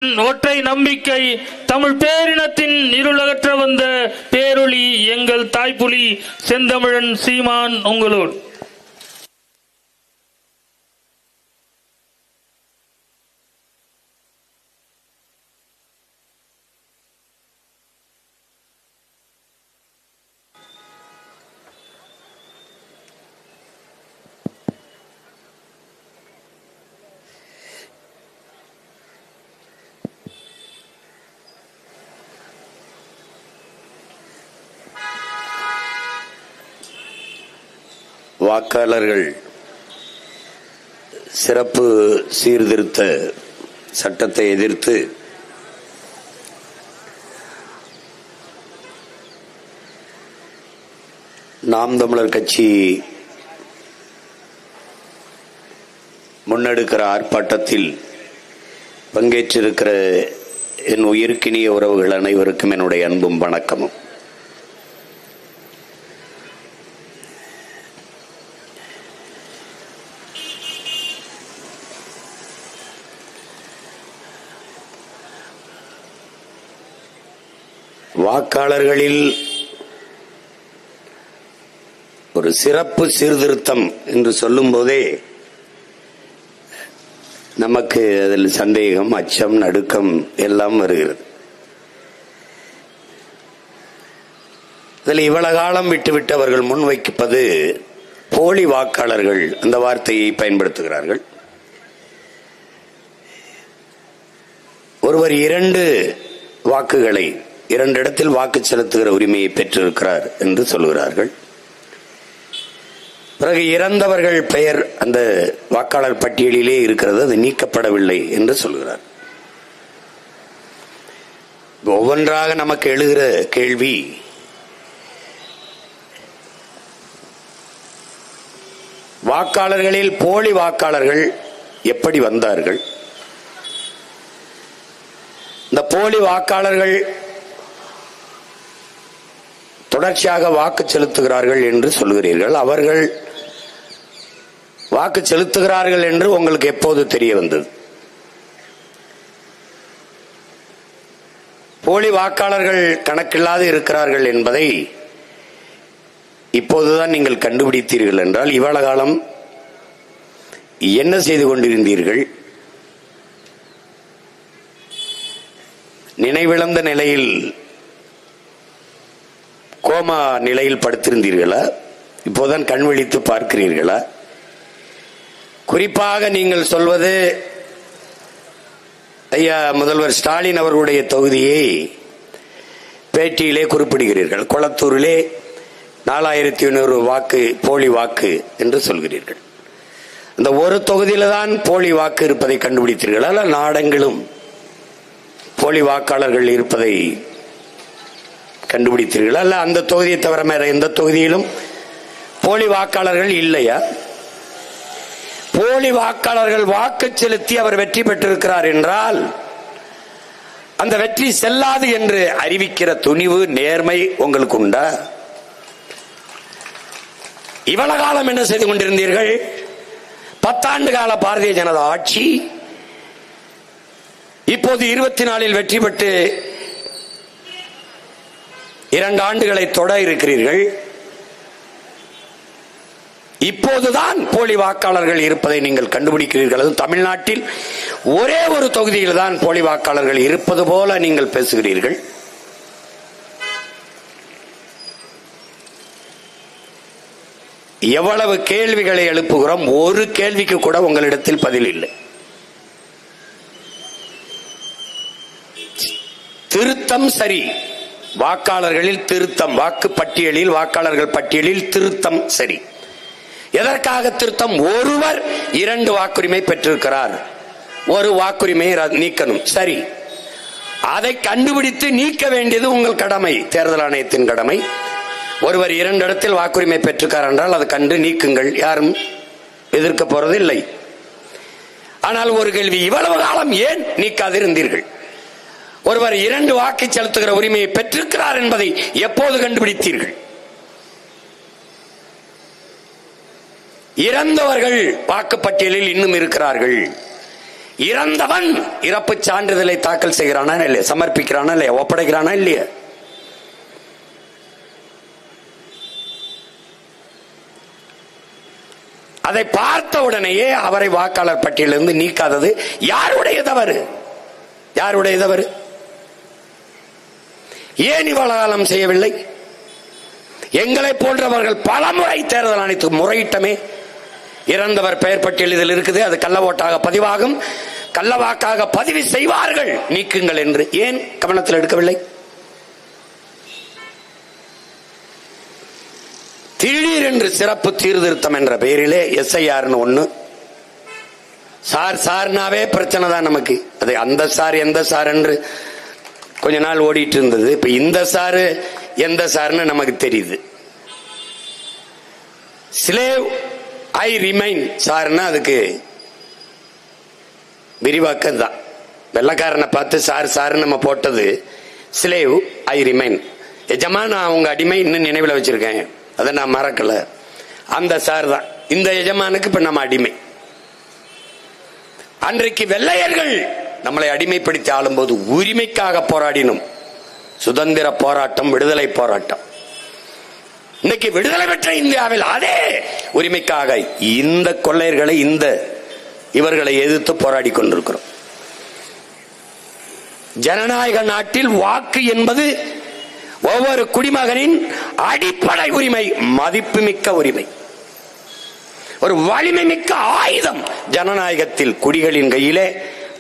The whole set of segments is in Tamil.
ஒற்றை நம்பிக்கை தமிழ் பேரினத்தின் இருளகற்ற வந்த பேரொளி எங்கள் தாய்ப்புலி செந்தமிழன் சீமான் உங்களோடு. வாக்காளர்கள் சிறப்பு சீர்திருத்த சட்டத்தை எதிர்த்து நாம் தமிழர் கட்சி முன்னெடுக்கிற ஆர்ப்பாட்டத்தில் பங்கேற்றிருக்கிற என் உயிர்க்கினிய உறவுகள் அனைவருக்கும் என்னுடைய அன்பும் வணக்கமும். வாக்காளர்களில் ஒரு சிறப்பு சீர்திருத்தம் என்று சொல்லும் போதே நமக்கு அதில் சந்தேகம், அச்சம், நடுக்கம் எல்லாம் வருகிறது. அதில் இவ்வளவு காலம் விட்டுவிட்டு அவர்கள் முன்வைப்பது போலி வாக்காளர்கள் அந்த வார்த்தையை பயன்படுத்துகிறார்கள். ஒருவர் 2 வாக்குகளை 2 இடத்தில் வாக்கு செலுத்துகிற உரிமையை பெற்றிருக்கிறார் என்று சொல்கிறார்கள். பிறகு இறந்தவர்கள் பெயர் அந்த வாக்காளர் பட்டியலிலே இருக்கிறது, அது நீக்கப்படவில்லை என்று சொல்கிறார். ஒவ்வொன்றாக நமக்கு எழுகிற கேள்வி, வாக்காளர்களில் போலி வாக்காளர்கள் எப்படி வந்தார்கள்? இந்த போலி வாக்காளர்கள் தொடர்ச்சியாக வாக்கு செலுத்துகிறார்கள் என்று சொல்கிறீர்கள். அவர்கள் வாக்கு செலுத்துகிறார்கள் என்று உங்களுக்கு எப்போது தெரிய வந்தது? போலி வாக்காளர்கள் கணக்கில்லாது இருக்கிறார்கள் என்பதை இப்போதுதான் நீங்கள் கண்டுபிடித்தீர்கள் என்றால் இவ்வளவு காலம் என்ன செய்து கொண்டிருந்தீர்கள்? நினைவிழந்த நிலையில், கோமா நிலையில் படுத்திருந்தீர்களா? இப்போதான் கண் விழித்து பார்க்கிறீர்களா? குறிப்பாக நீங்கள் சொல்வது, ஐயா முதல்வர் ஸ்டாலின் அவர்களுடைய தொகுதியை பேட்டியிலே குறிப்பிடுகிறீர்கள். கொளத்தூரிலே 4100 வாக்கு போலி வாக்கு என்று சொல்கிறீர்கள். அந்த ஒரு தொகுதியில தான் போலி வாக்கு இருப்பதை கண்டுபிடித்தீர்களா? அல்ல நாடெங்கிலும் போலி வாக்காளர்கள் இருப்பதை கண்டுபிடித்தீர்களா? அல்ல அந்த தொகுதியை தவிர வேற எந்த தொகுதியிலும் போலி வாக்காளர்கள் இல்லையா? போலி வாக்காளர்கள் வாக்கு செலுத்தி அவர் வெற்றி பெற்றிருக்கிறார் என்றால் அந்த வெற்றி செல்லாது என்று அறிவிக்கிற துணிவு, நேர்மை உங்களுக்கு உண்டா? இவ்வளவு காலம் என்ன செய்து கொண்டிருந்தீர்கள்? 10 ஆண்டு கால பாரதிய ஜனதா ஆட்சி, இப்போது 24 வெற்றி பெற்று 2 ஆண்டுகளை தொட இருக்கிறீர்கள். இப்போதுதான் போலி வாக்காளர்கள் இருப்பதை நீங்கள் கண்டுபிடிக்கிறீர்கள். அதுவும் தமிழ்நாட்டில் ஒரே ஒரு தொகுதியில் தான் போலி வாக்காளர்கள் இருப்பது போல நீங்கள் பேசுகிறீர்கள். எவ்வளவு கேள்விகளை எழுப்புகிறோம், ஒரு கேள்விக்கு கூட உங்களிடத்தில் பதில் இல்லை. திருத்தம் சரி, வாக்காளர்களில் திருத்தம், வாக்கு பட்டியலில் வாக்காளர்கள் பட்டியலில் திருத்தம் சரி. எதற்காக திருத்தம்? ஒருவர் 2 வாக்குரிமை பெற்றிருக்கிறார், ஒரு வாக்குரிமையை நீக்கணும். சரி, அதை கண்டுபிடித்து நீக்க வேண்டியது உங்கள் கடமை, தேர்தல் ஆணையத்தின் கடமை. ஒருவர் 2 இடத்தில் வாக்குரிமை பெற்றிருக்கார் என்றால் அதை கண்டு நீக்குங்கள், யாரும் எதிர்க்க போறது இல்லை. ஆனால் ஒரு கேள்வி, இவ்வளவு காலம் ஏன் நீக்காதிருந்தீர்கள்? ஒருவர் 2 வாக்கு செலுத்துகிற உரிமையை பெற்றிருக்கிறார் என்பதை எப்போது கண்டுபிடித்தீர்கள்? இறந்தவர்கள் வாக்குப்பட்டியலில் இன்னும் இருக்கிறார்கள். இறந்தவன் இறப்பு சான்றிதழை தாக்கல் செய்கிறானா இல்லையா, சமர்ப்பிக்கிறானா இல்லையா, ஒப்படைக்கிறானா இல்லையா? அதை பார்த்த உடனேயே அவரை வாக்காளர் பட்டியலிருந்து நீக்காதது யாருடைய தவறு? யாருடைய தவறு? ஏன் இவ்வளவு காலம் செய்யவில்லை? எங்களை போன்றவர்கள் பலமுறை தேர்தல் ஆணையத்துக்கு முறையிட்டமே. இறந்தவர் பெயர் பட்டியல் இதில் இருக்குது, அது கள்ள ஓட்டாக பதிவாகும், கள்ள வாக்காக பதிவு செய்வார்கள், நீக்குங்கள் என்று ஏன் கவனத்தில் எடுக்கவில்லை? திடீரென்று சிறப்பு சீர்திருத்தம் என்ற பெயரிலே SIR ஒண்ணு, சார்னாவே பிரச்சனை தான் நமக்கு. அது அந்த சார் எந்த சார் என்று கொஞ்ச நாள் ஓடிட்டு இருந்தது. இப்ப இந்த சாரு எந்த சார்னு நமக்கு தெரியுது. ஸ்லேவ் ஐ ரிமைன் சார்னா அதுக்கு விரிவாக்கம் தான். வெள்ளக்காரனை பார்த்து சார் நம்ம போட்டது ஸ்லேவ் ஐ ரிமைன். எஜமா நான் உங்க அடிமை இன்னும் நினைவில் வச்சிருக்கேன், அதை நான் மறக்கல. அந்த சார் தான் இந்த எஜமானுக்கு இப்ப நம்ம அடிமை. அன்றைக்கு வெள்ளையர்கள் நம்மளை அடிமைப்படுத்தி ஆளும்போது உரிமைக்காக போராடினோம். சுதந்திர போராட்டம், விடுதலை போராட்டம். இன்னைக்கு விடுதலை பெற்ற இந்தியாவில் அதே உரிமைக்காக இந்த கொள்ளையர்களை, இந்த இவர்களை எதிர்த்து போராடி கொண்டிருக்கிறோம். ஜனநாயக நாட்டில் வாக்கு என்பது ஒவ்வொரு குடிமகனின் அடிப்படை உரிமை, மதிப்புமிக்க உரிமை, ஒரு வலிமை மிக்க ஆயுதம் ஜனநாயகத்தில் குடிகளின் கையிலே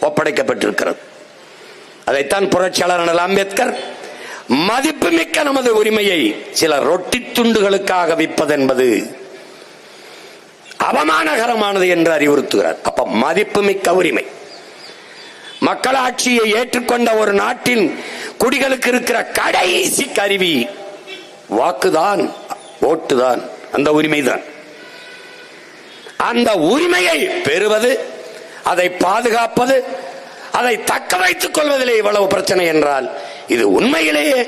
ஒப்படைக்கப்பட்டிருக்கிறது. அதைத்தான் புரட்சியாளர் அண்ணல் அம்பேத்கர் மதிப்புமிக்க நமது உரிமையை சில ரொட்டி துண்டுகளுக்காக விற்பதென்பது அவமானகரமானது என்று அறிவுறுத்துகிறார். அப்ப மதிப்புமிக்க உரிமை, மக்களாட்சியை ஏற்றுக்கொண்ட ஒரு நாட்டின் குடிகளுக்கு இருக்கிற கடைசி கருவி வாக்குதான், ஓட்டுதான், அந்த உரிமைதான். அந்த உரிமையை பெறுவது, அதை பாதுகாப்பது, அதை தக்க வைத்துக் கொள்வதிலே இவ்வளவு பிரச்சனை என்றால் இது உண்மையிலேயே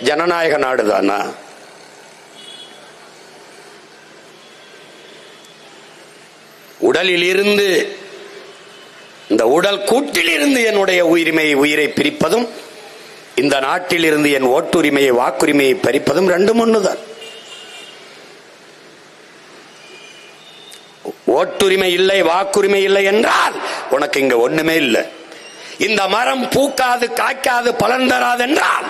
ஜனநாயக நாடுதானா? உடலில் இருந்து, இந்த உடல் கூட்டில் இருந்து என்னுடைய உயிரை பிரிப்பதும், இந்த நாட்டில் இருந்து என் ஓட்டுரிமையை, வாக்குரிமையை பறிப்பதும் ரெண்டும் ஒண்ணுதான். ஓட்டுரிமை இல்லை, வாக்குரிமை இல்லை என்றால் உனக்கு இங்க ஒண்ணுமே இல்லை. இந்த மரம் பூக்காது, காய்க்காது, பலன் தராது என்றால்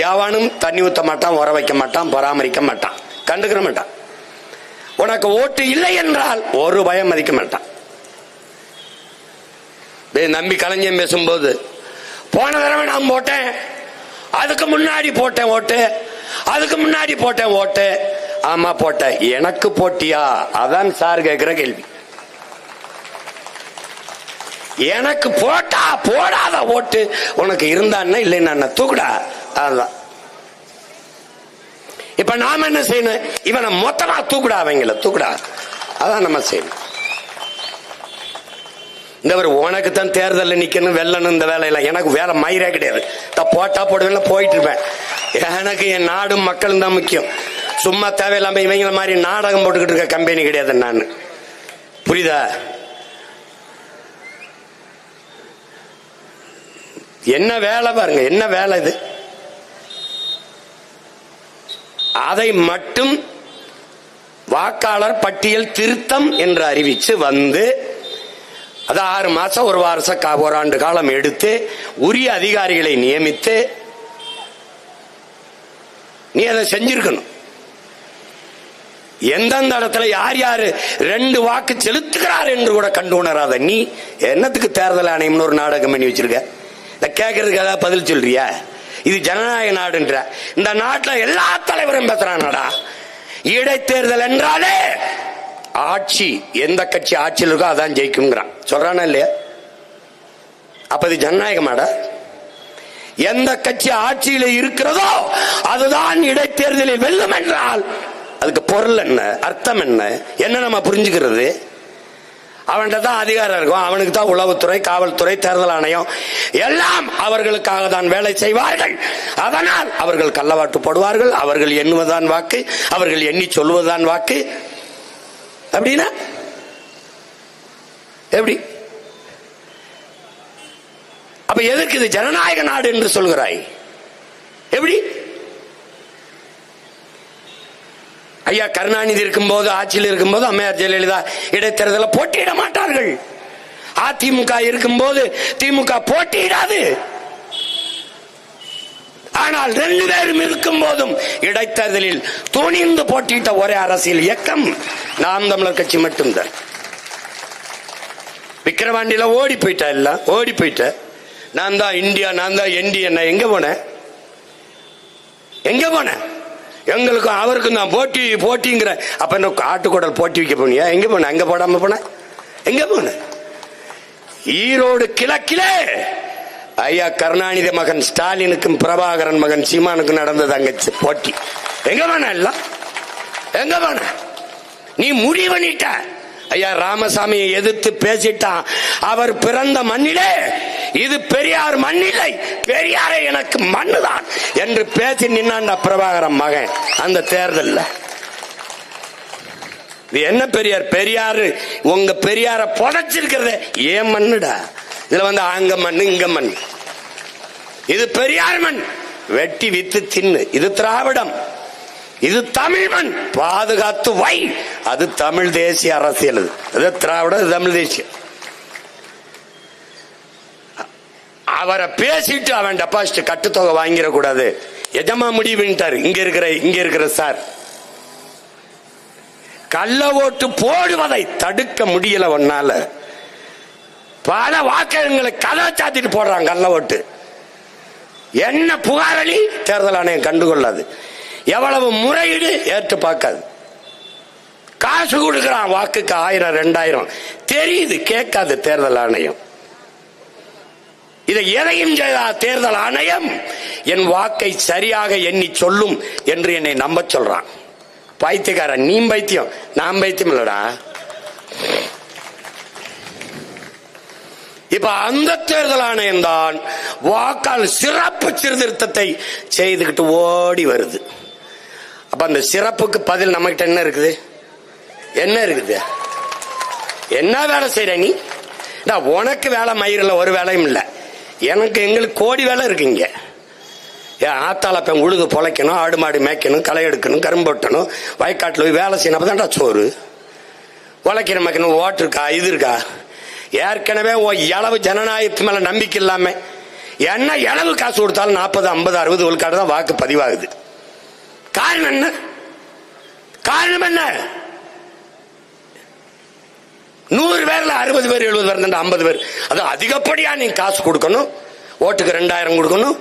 எவனும் தண்ணி ஊத்த மாட்டான், உர வைக்க மாட்டான், பராமரிக்க மாட்டான், கண்டுக்கிற மாட்டான். உனக்கு ஓட்டு இல்லை என்றால் ஒரு பயம் மதிக்க மாட்டான். நம்பி கலைஞன் பேசும்போது, போன தடவை நான் போட்டேன், அதுக்கு முன்னாடி போட்டேன் ஓட்டு, அதுக்கு முன்னாடி போட்டேன் ஓட்டு. ஆமா போட்ட, எனக்கு போட்டியா? அதான் சார் கேட்கிற கேள்வி. எனக்கு போட்டா போடாத ஓட்டு உனக்கு இருந்தான்னா இல்லைன்னா தூக்குடா. அதுதான் இப்ப நாம என்ன செய்யணும்? இவனை மொத்தமா தூக்குடா, அவங்கள தூக்குடா. அதான் நம்ம செய்யணும். இந்த உனக்கு தான் தேர்தலில் நிக்கணும், வெல்லணும், இந்த வேலையெல்லாம் எனக்கு வேற மயிரே கிடையாது. போட்டா போடுவேன், போயிட்டு இருப்பேன். எனக்கு என் நாடும் மக்களும் தான் முக்கியம். சும்மா தேவையில்லாம இவங்கள மாதிரி நாடகம் போட்டுக்கிட்டு இருக்க கம்பெனி கிடையாது நான். புரியுதா? என்ன வேலை பாருங்க, என்ன வேலை இது? அதை மட்டும் வாக்காளர் பட்டியல் திருத்தம் என்று அறிவிச்சு வந்து, அது 6 மாசம், ஒரு வருஷம், ஒரு ஆண்டு காலம் எடுத்து உரிய அதிகாரிகளை நியமித்து நீ அதை செஞ்சிருக்கணும். எந்தெந்த இடத்துல யார் யாரு 2 வாக்கு செலுத்துகிறார் என்று கூட கண்டு உணராத நீ என்னத்துக்கு தேர்தல் ஆணையம்னு ஒரு நாடகம் பண்ணி வச்சிருக்க? கேட்கறதுக்கு ஏதாவது பதில் சொல்றியா? இது ஜனநாயக நாடுன்ற இந்த நாட்டில் எல்லா தலைவரும் பேசுறானடா. இடைத்தேர்தல் என்றாலே ஆட்சி, எந்த கட்சி ஆட்சியில் இருக்கோ அதான் ஜெயிக்குங்கிறான், சொல்றானா இல்லையா? அப்ப இது ஜனநாயகமாடா? எந்த கட்சி ஆட்சியில் இருக்கிறதோ அதுதான் இடைத்தேர்தலில் வெல்லும் என்றால் அதுக்கு பொருள் என்ன, அர்த்தம் என்ன, என்ன நம்ம புரிஞ்சுக்கிறது? அவன்கிட்ட தான் அதிகாரம் இருக்கும், அவனுக்கு தான் உளவுத்துறை, காவல்துறை, தேர்தல் ஆணையம் எல்லாம் அவர்களுக்காக தான் வேலை செய்வார்கள். அதனால் அவர்கள் கள்ளவாட்டு போடுவார்கள், அவர்கள் எண்ணுவதுதான் வாக்கு, அவர்கள் எண்ணி சொல்வதுதான் வாக்கு. அப்படின்னா எப்படி? அப்ப எதற்கு இது ஜனநாயக நாடு என்று சொல்கிறாய்? எப்படி? ஐயா கருணாநிதி இருக்கும்போது, ஆட்சியில் இருக்கும்போது அம்மையார் ஜெயலலிதா இடைத்தேர்தலில் போட்டியிட மாட்டார்கள். அதிமுக இருக்கும்போது திமுக போட்டியிடாது. ஆனால் 2 பேரும் இருக்கும் போதும் இடைத்தேர்தலில் துணிந்து போட்டியிட்ட ஒரே அரசியல் இயக்கம் நாம் தமிழர் கட்சி மட்டும்தான். விக்கிரவாண்டியில ஓடி போயிட்டா, எல்லாம் ஓடி போயிட்ட. நான் தான் இந்தியா, நான் தான் என்டிஏ. எங்க போன? எங்க போன? எங்களுக்கும் அவருக்கும் தான் போட்டி போட்டிங்கிற. அப்ப என்ன ஆட்டுக்குடல் போட்டி வைக்க போனியா? எங்க போன? அங்க போடாம போன? எங்க போன? ஈரோடு கிழக்கிலே ஐயா கருணாநிதி மகன் ஸ்டாலினுக்கும் பிரபாகரன் மகன் சீமானுக்கும் நடந்தது அங்க போட்டி. எங்க போன? எல்லாம் எங்க போன? நீ முடிவு பண்ணிட்ட. ஐயா ராமசாமியை எதிர்த்து பேசிட்டான். அவர் பிறந்த மண்ணிலே இது பெரியார் மண்ணில்லை, பெரியாரை எனக்கு மண்ணுதான் என்று பேசி நின்னாண்ட பிரபாகரன் மகன் அந்த தேர்தல்ல. இது என்ன பெரியார்? பெரியாரு உங்க பெரியார புதைச்சிருக்கிறத ஏன் மண்ணுடா? இதுல வந்து அங்க மண்ணு இங்க மண். இது பெரியார் மண், வெட்டி வித்து தின்னு. இது திராவிடம், இது தமிழ் மண், பாதுகாத்து வை. அது தமிழ் தேசிய அரசியல். அது திராவிடம், இது தமிழ் தேசியம். அவரை பேசிட்டு அவன் டெபாசிட் கட்டுத்தொகை வாங்கிட கூடாது. எஜமா முடிவுட்டாரு. இங்க இருக்கிற சார் கள்ள ஓட்டு போடுவதை தடுக்க முடியல. ஒன்னால பல வாக்குகளை கதை சாத்திட்டு போடுறாங்க. கள்ள ஓட்டு என்ன புகாரளி தேர்தல் ஆணையம் கண்டுகொள்ளாது. எவ்வளவு முறையீடு ஏற்று பார்க்காது. காசு கொடுக்கிறான் வாக்குக்கு 1000 2000 தெரியுது, கேட்காது தேர்தல் ஆணையம். இதை எதையும் செய்தா தேர்தல் ஆணையம் என் வாக்கை சரியாக எண்ணி சொல்லும் என்று என்னை நம்ப சொல்றான். பைத்தியக்காரன், நீ பைத்தியம், நான் பைத்தியம் இல்லடா. இப்ப அந்த தேர்தல் ஆணையம் தான் வாக்கால் சிறப்பு சீர்திருத்தத்தை செய்துகிட்டு ஓடி வருது. அப்ப அந்த சிறப்புக்கு பதில் நம்ம கிட்ட என்ன இருக்குது? என்ன இருக்குது? என்ன வேலை செய்யற நீ? உனக்கு வேலை மயிரில் ஒரு வேலையும் இல்லை. எங்களுக்கு கோடி வேலை இருக்குங்க. ஆத்தால பெண் உழுது பொழைக்கணும், ஆடு மாடு மேய்க்கணும், களை எடுக்கணும், கரும்பு வெட்டணும், வயக்காட்டில் போய் வேலை செய்யணும். அப்பதான்டா சோறு. உழைக்கணும், மேய்க்கணும், ஓட்டு இருக்கா, இது இருக்கா? ஏற்கனவே இளவு ஜனநாயகத்து மேல நம்பிக்கை இல்லாம என்ன இளவு காசு கொடுத்தாலும் 40 50 60 விழுக்காடு தான் வாக்கு பதிவாகுது. காரணம் என்ன? காரணம் என்ன? 100 பேர்ல 60 பேர் 70 பேர் 50 பேர். அது அதிகப்படியா நீ காசு கொடுக்கணும். ஓட்டுக்கு 2000 கொடுக்கணும்,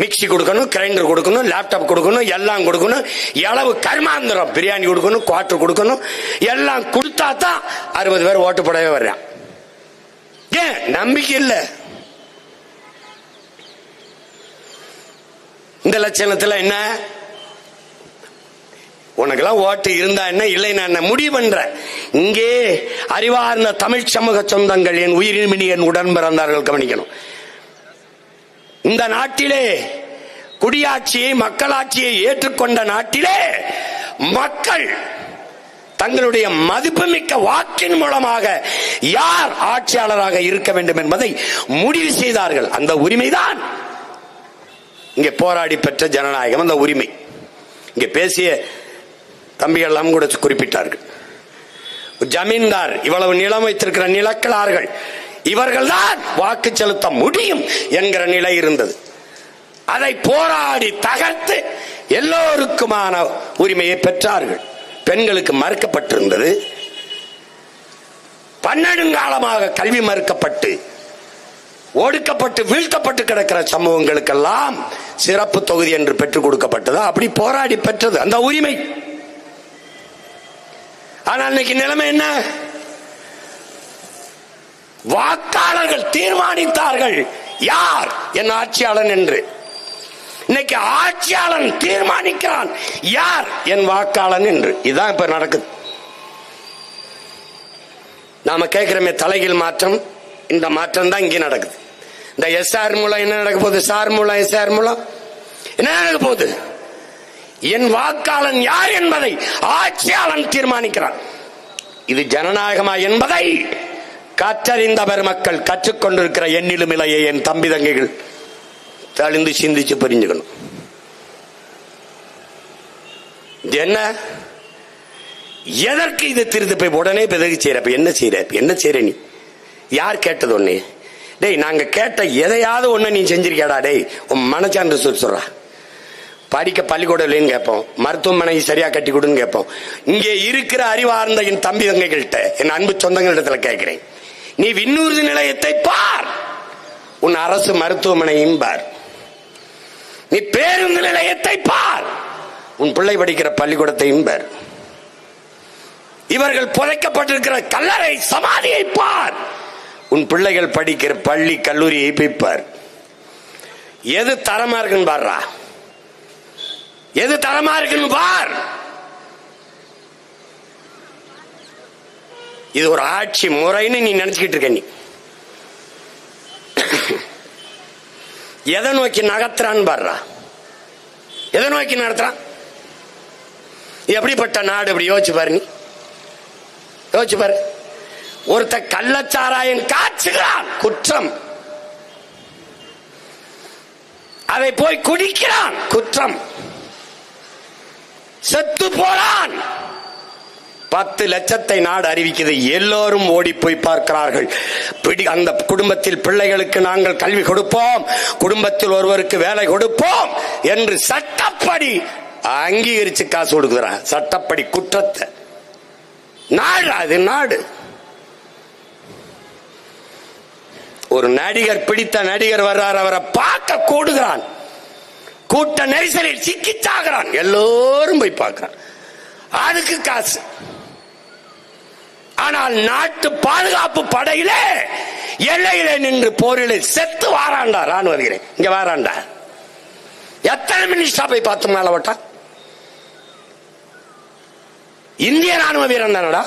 மிக்சி கொடுக்கணும், கிரைண்டர் கொடுக்கணும், லேப்டாப் கொடுக்கணும், எல்லாம் கொடுக்கணும். எளவு கர்மாந்திரம் பிரியாணி கொடுக்கணும், குவார்டர் கொடுக்கணும். எல்லாம் கொடுத்தா தான் 60 பேர் ஓட்டு போடவே வர்றான். ஏன் நம்பிக்கை இல்ல? இந்த லட்சணத்துல என்ன? உனக்கெல்லாம் ஓட்டு இருந்தா என்ன, இல்லை நான் முடிவு பண்ற. இங்கே அறிவார்ந்த தமிழ் சமூக சொந்தங்கள், என் உயிரின் என் உடன் பிறந்தார்கள் கவனிக்கணும். இந்த நாட்டிலே குடியாட்சியை மக்களாட்சியை ஏற்றுக்கொண்ட நாட்டிலே மக்கள் தங்களுடைய மதிப்புமிக்க வாக்கின் மூலமாக யார் ஆட்சியாளராக இருக்க வேண்டும் என்பதை முடிவு செய்தார்கள். அந்த உரிமைதான் இங்கே போராடி பெற்ற ஜனநாயகம். அந்த உரிமை இங்கே பேசிய தம்பிகள் எல்லாம் கூட குறிப்பிட்டார்கள். ஜமீன்தார் இவ்வளவு நிலம் வைத்திருக்கிற நிலக்கலார்கள் இவர்கள் தான் வாக்கு செலுத்த முடியும் என்கிற நிலை இருந்தது. அதை போராடி தகர்த்து எல்லோருக்குமான உரிமையை பெற்றார்கள். பெண்களுக்கு மறுக்கப்பட்டிருந்தது. பன்னெடுங்காலமாக கல்வி மறுக்கப்பட்டு ஒடுக்கப்பட்டு வீழ்த்தப்பட்டு கிடக்கிற சமூகங்களுக்கெல்லாம் சிறப்பு தொகுதி என்று பெற்றுக் கொடுக்கப்பட்டது. அப்படி போராடி பெற்றது அந்த உரிமை. ஆனால் இன்னைக்கு நிலைமை என்ன? வாக்காளர்கள் தீர்மானித்தார்கள் யார் என் ஆட்சியாளன் என்று. இன்னைக்கு ஆட்சியாளன் தீர்மானிக்கிறான் யார் என் வாக்காளன் என்று. இதுதான் இப்ப நடக்குது. நாம கேட்கிறோமே தலைகீழ் மாற்றம், இந்த மாற்றம் தான் இங்கே நடக்குது. இந்த எஸ்ஆர் மூலம் என்ன நடக்க போகுது? சார் மூலம் எஸ்ஆர் மூலம் என்ன நடக்க போகுது? என் வாக்காளன் யார் என்பதை ஆட்சியாளன் தீர்மானிக்கிறான். இது ஜனநாயகமா என்பதை கற்றறிந்த பெருமக்கள் கற்றுக்கொண்டிருக்கிற எண்ணிலும் இலையே என் தம்பி தங்கைகள் தெளிந்து சிந்திச்சு புரிஞ்சுக்கணும். என்ன எதற்கு இது திருத்து போய் உடனே பிறகு செய்யற என்ன செய்யற நீ யார் கேட்டது ஒண்ணு? டேய் நாங்க கேட்ட எதையாவது ஒண்ணு நீ செஞ்சிருக்கியாடா? டேய் உன் மனச்சான்று சொல்றா. படிக்க பள்ளிக்கூடம் இல்லைன்னு கேட்போம், மருத்துவமனை சரியா கட்டி கொடுன்னு கேட்போம். இங்கே இருக்கிற அறிவார்ந்த என் தம்பி தங்கைகள்கிட்ட, என் அன்பு சொந்தங்களிடத்துல கேட்கிறேன், நீ விண்ணூர்தி நிலையத்தை பார், உன் அரசு மருத்துவமனையும் பார், நீ பேருந்து நிலையத்தை பார், உன் பிள்ளை படிக்கிற பள்ளிக்கூடத்தையும் பார், இவர்கள் புதைக்கப்பட்டிருக்கிற கல்லறை சமாதியை பார், உன் பிள்ளைகள் படிக்கிற பள்ளி கல்லூரியை போய்ப்பார். எது தரமா இருக்குன்னு பாருடா, எது தரமா இருக்குன்னு பார். இது ஒரு ஆட்சி முறைன்னு நீ நினைச்சுக்கிட்டு இருக்க. நீ எதை நோக்கி நகர்த்துறான்னு பாருடா, எதை நோக்கி நடத்துறான்? எப்படிப்பட்ட நாடு? அப்படி யோசிச்சு பாரு, நீ யோசிச்சு பாரு. ஒருத்த கள்ளச்சாராயம் காய்ச்சுகிறான், குற்றம். அதை போய் குடிக்கிறான், குற்றம். செத்து போறான், 10 லட்சத்தை நாடு அறிவிக்கிறது. எல்லோரும் ஓடி போய் பார்க்கிறார்கள். அந்த குடும்பத்தில் பிள்ளைகளுக்கு நாங்கள் கல்வி கொடுப்போம், குடும்பத்தில் ஒருவருக்கு வேலை கொடுப்போம் என்று சட்டப்படி அங்கீகரிச்சு காசு கொடுக்கிறான். சட்டப்படி குற்றத்தை நாடு, அது நாடு. ஒரு நடிகர், பிடித்த நடிகர் வர்றார், அவரை பார்க்க கூடுகிறான், கூட்ட நெரிசலில் சிக்கி சாகிறான், எல்லோரும் போய் பார்க்கிறான், அதுக்கு காசு. ஆனால் நாட்டு பாதுகாப்பு படையிலே எல்லையிலே நின்று போரிலே செத்து வாராண்டா ராணுவ வீரன், இங்க வாராண்டா. எத்தனை மினிஸ்டா போய் பார்த்து மேல விட்டா? இந்திய ராணுவ வீரன் தானடா.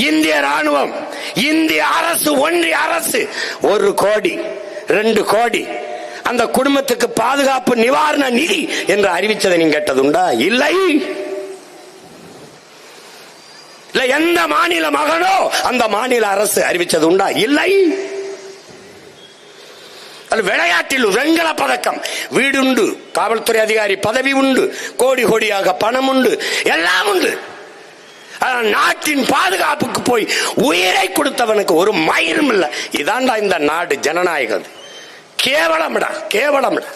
இந்திய ராணுவம், இந்திய அரசு, ஒன்றிய அரசு 1 கோடி 2 கோடி அந்த குடும்பத்துக்கு பாதுகாப்பு நிவாரண நிதி என்று அறிவிச்சதை நீங்க கேட்டதுண்டா? இல்லை. இல்ல எந்த மாநில மகனோ அந்த மாநில அரசு அறிவிச்சது உண்டா? இல்லை. விளையாட்டில் வெண்கல பதக்கம், வீடு உண்டு, காவல்துறை அதிகாரி பதவி உண்டு, கோடி கோடியாக பணம் உண்டு, எல்லாம் உண்டு. நாட்டின் பாதுகாப்புக்கு போய் உயிரை கொடுத்தவனுக்கு ஒரு மயிரும் இல்லை. இதாண்டா இந்த நாடு, ஜனநாயகம். கேவலம்டா, கேவலம்டா.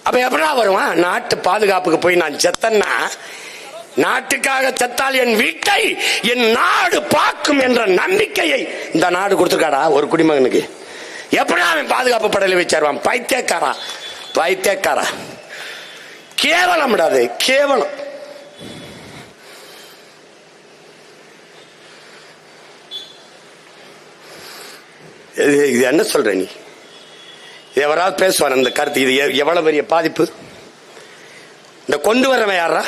அப்ப எப்படா வருவான்? நாட்டு பாதுகாப்புக்கு போய் நான் செத்தன்னா, நாட்டுக்காக செத்தால் என் வீட்டை என் நாடு பார்க்கும் என்ற நம்பிக்கையை இந்த நாடு கொடுத்துருக்காடா ஒரு குடிமகனுக்கு. எப்படா அவன் பாதுகாப்பு படையில வச்சிருவான்? பைத்தியக்காரா, பைத்தியக்காரா. கேவலம் விடாது, கேவலம். இது என்ன சொல்ற நீ? எவராவது பேசுவார் அந்த கருத்து? இது எவ்வளவு பெரிய பாதிப்பு. இந்த கொண்டு வரவன் யாரா?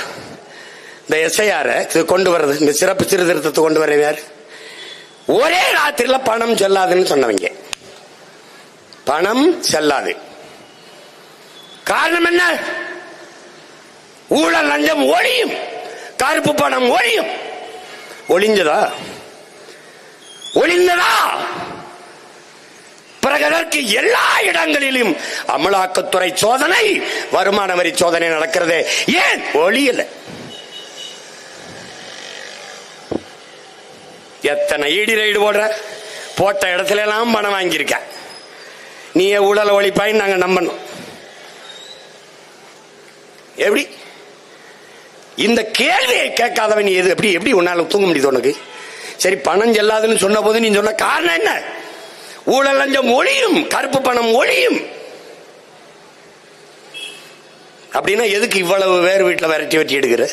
இந்த எஸ்ஐஆர கொண்டு வர்றது, இந்த சிறப்பு சீர்திருத்தத்தை கொண்டு வரவன் யாரு? ஒரே ராத்திரில பணம் செல்லாதுன்னு சொன்னவங்க. பணம் செல்லாது. காரணம் என்ன? ஊழல் லஞ்சம் ஒழியும், கருப்பு பணம் ஒழியும். ஒளிஞ்சதா? ஒளிந்ததா? பிறகு அதற்கு எல்லா இடங்களிலும் அமலாக்கத்துறை சோதனை, வருமான வரி சோதனை நடக்கிறது. ஏன் ஒளியல? எத்தனை ஈடி ரைடு போடுற, போட்ட இடத்துல எல்லாம் பணம் வாங்கியிருக்க. நீயே ஊழல் ஒழிப்பாய் நாங்க நம்பணும். எப்படி இந்த கேள்வியை கேட்காதவன் நீ எது? எப்படி எப்படி உன்னால தூங்க முடியுது உனக்கு? சரி, பணம் செல்லாதுன்னு சொன்ன போது நீ சொன்ன காரணம் என்ன? ஊழல் லஞ்சம் ஒழியும், கருப்பு பணம் ஒழியும். அப்படின்னா எதுக்கு இவ்வளவு வேறு வீட்டில் விரட்டி வெட்டி எடுக்கிற?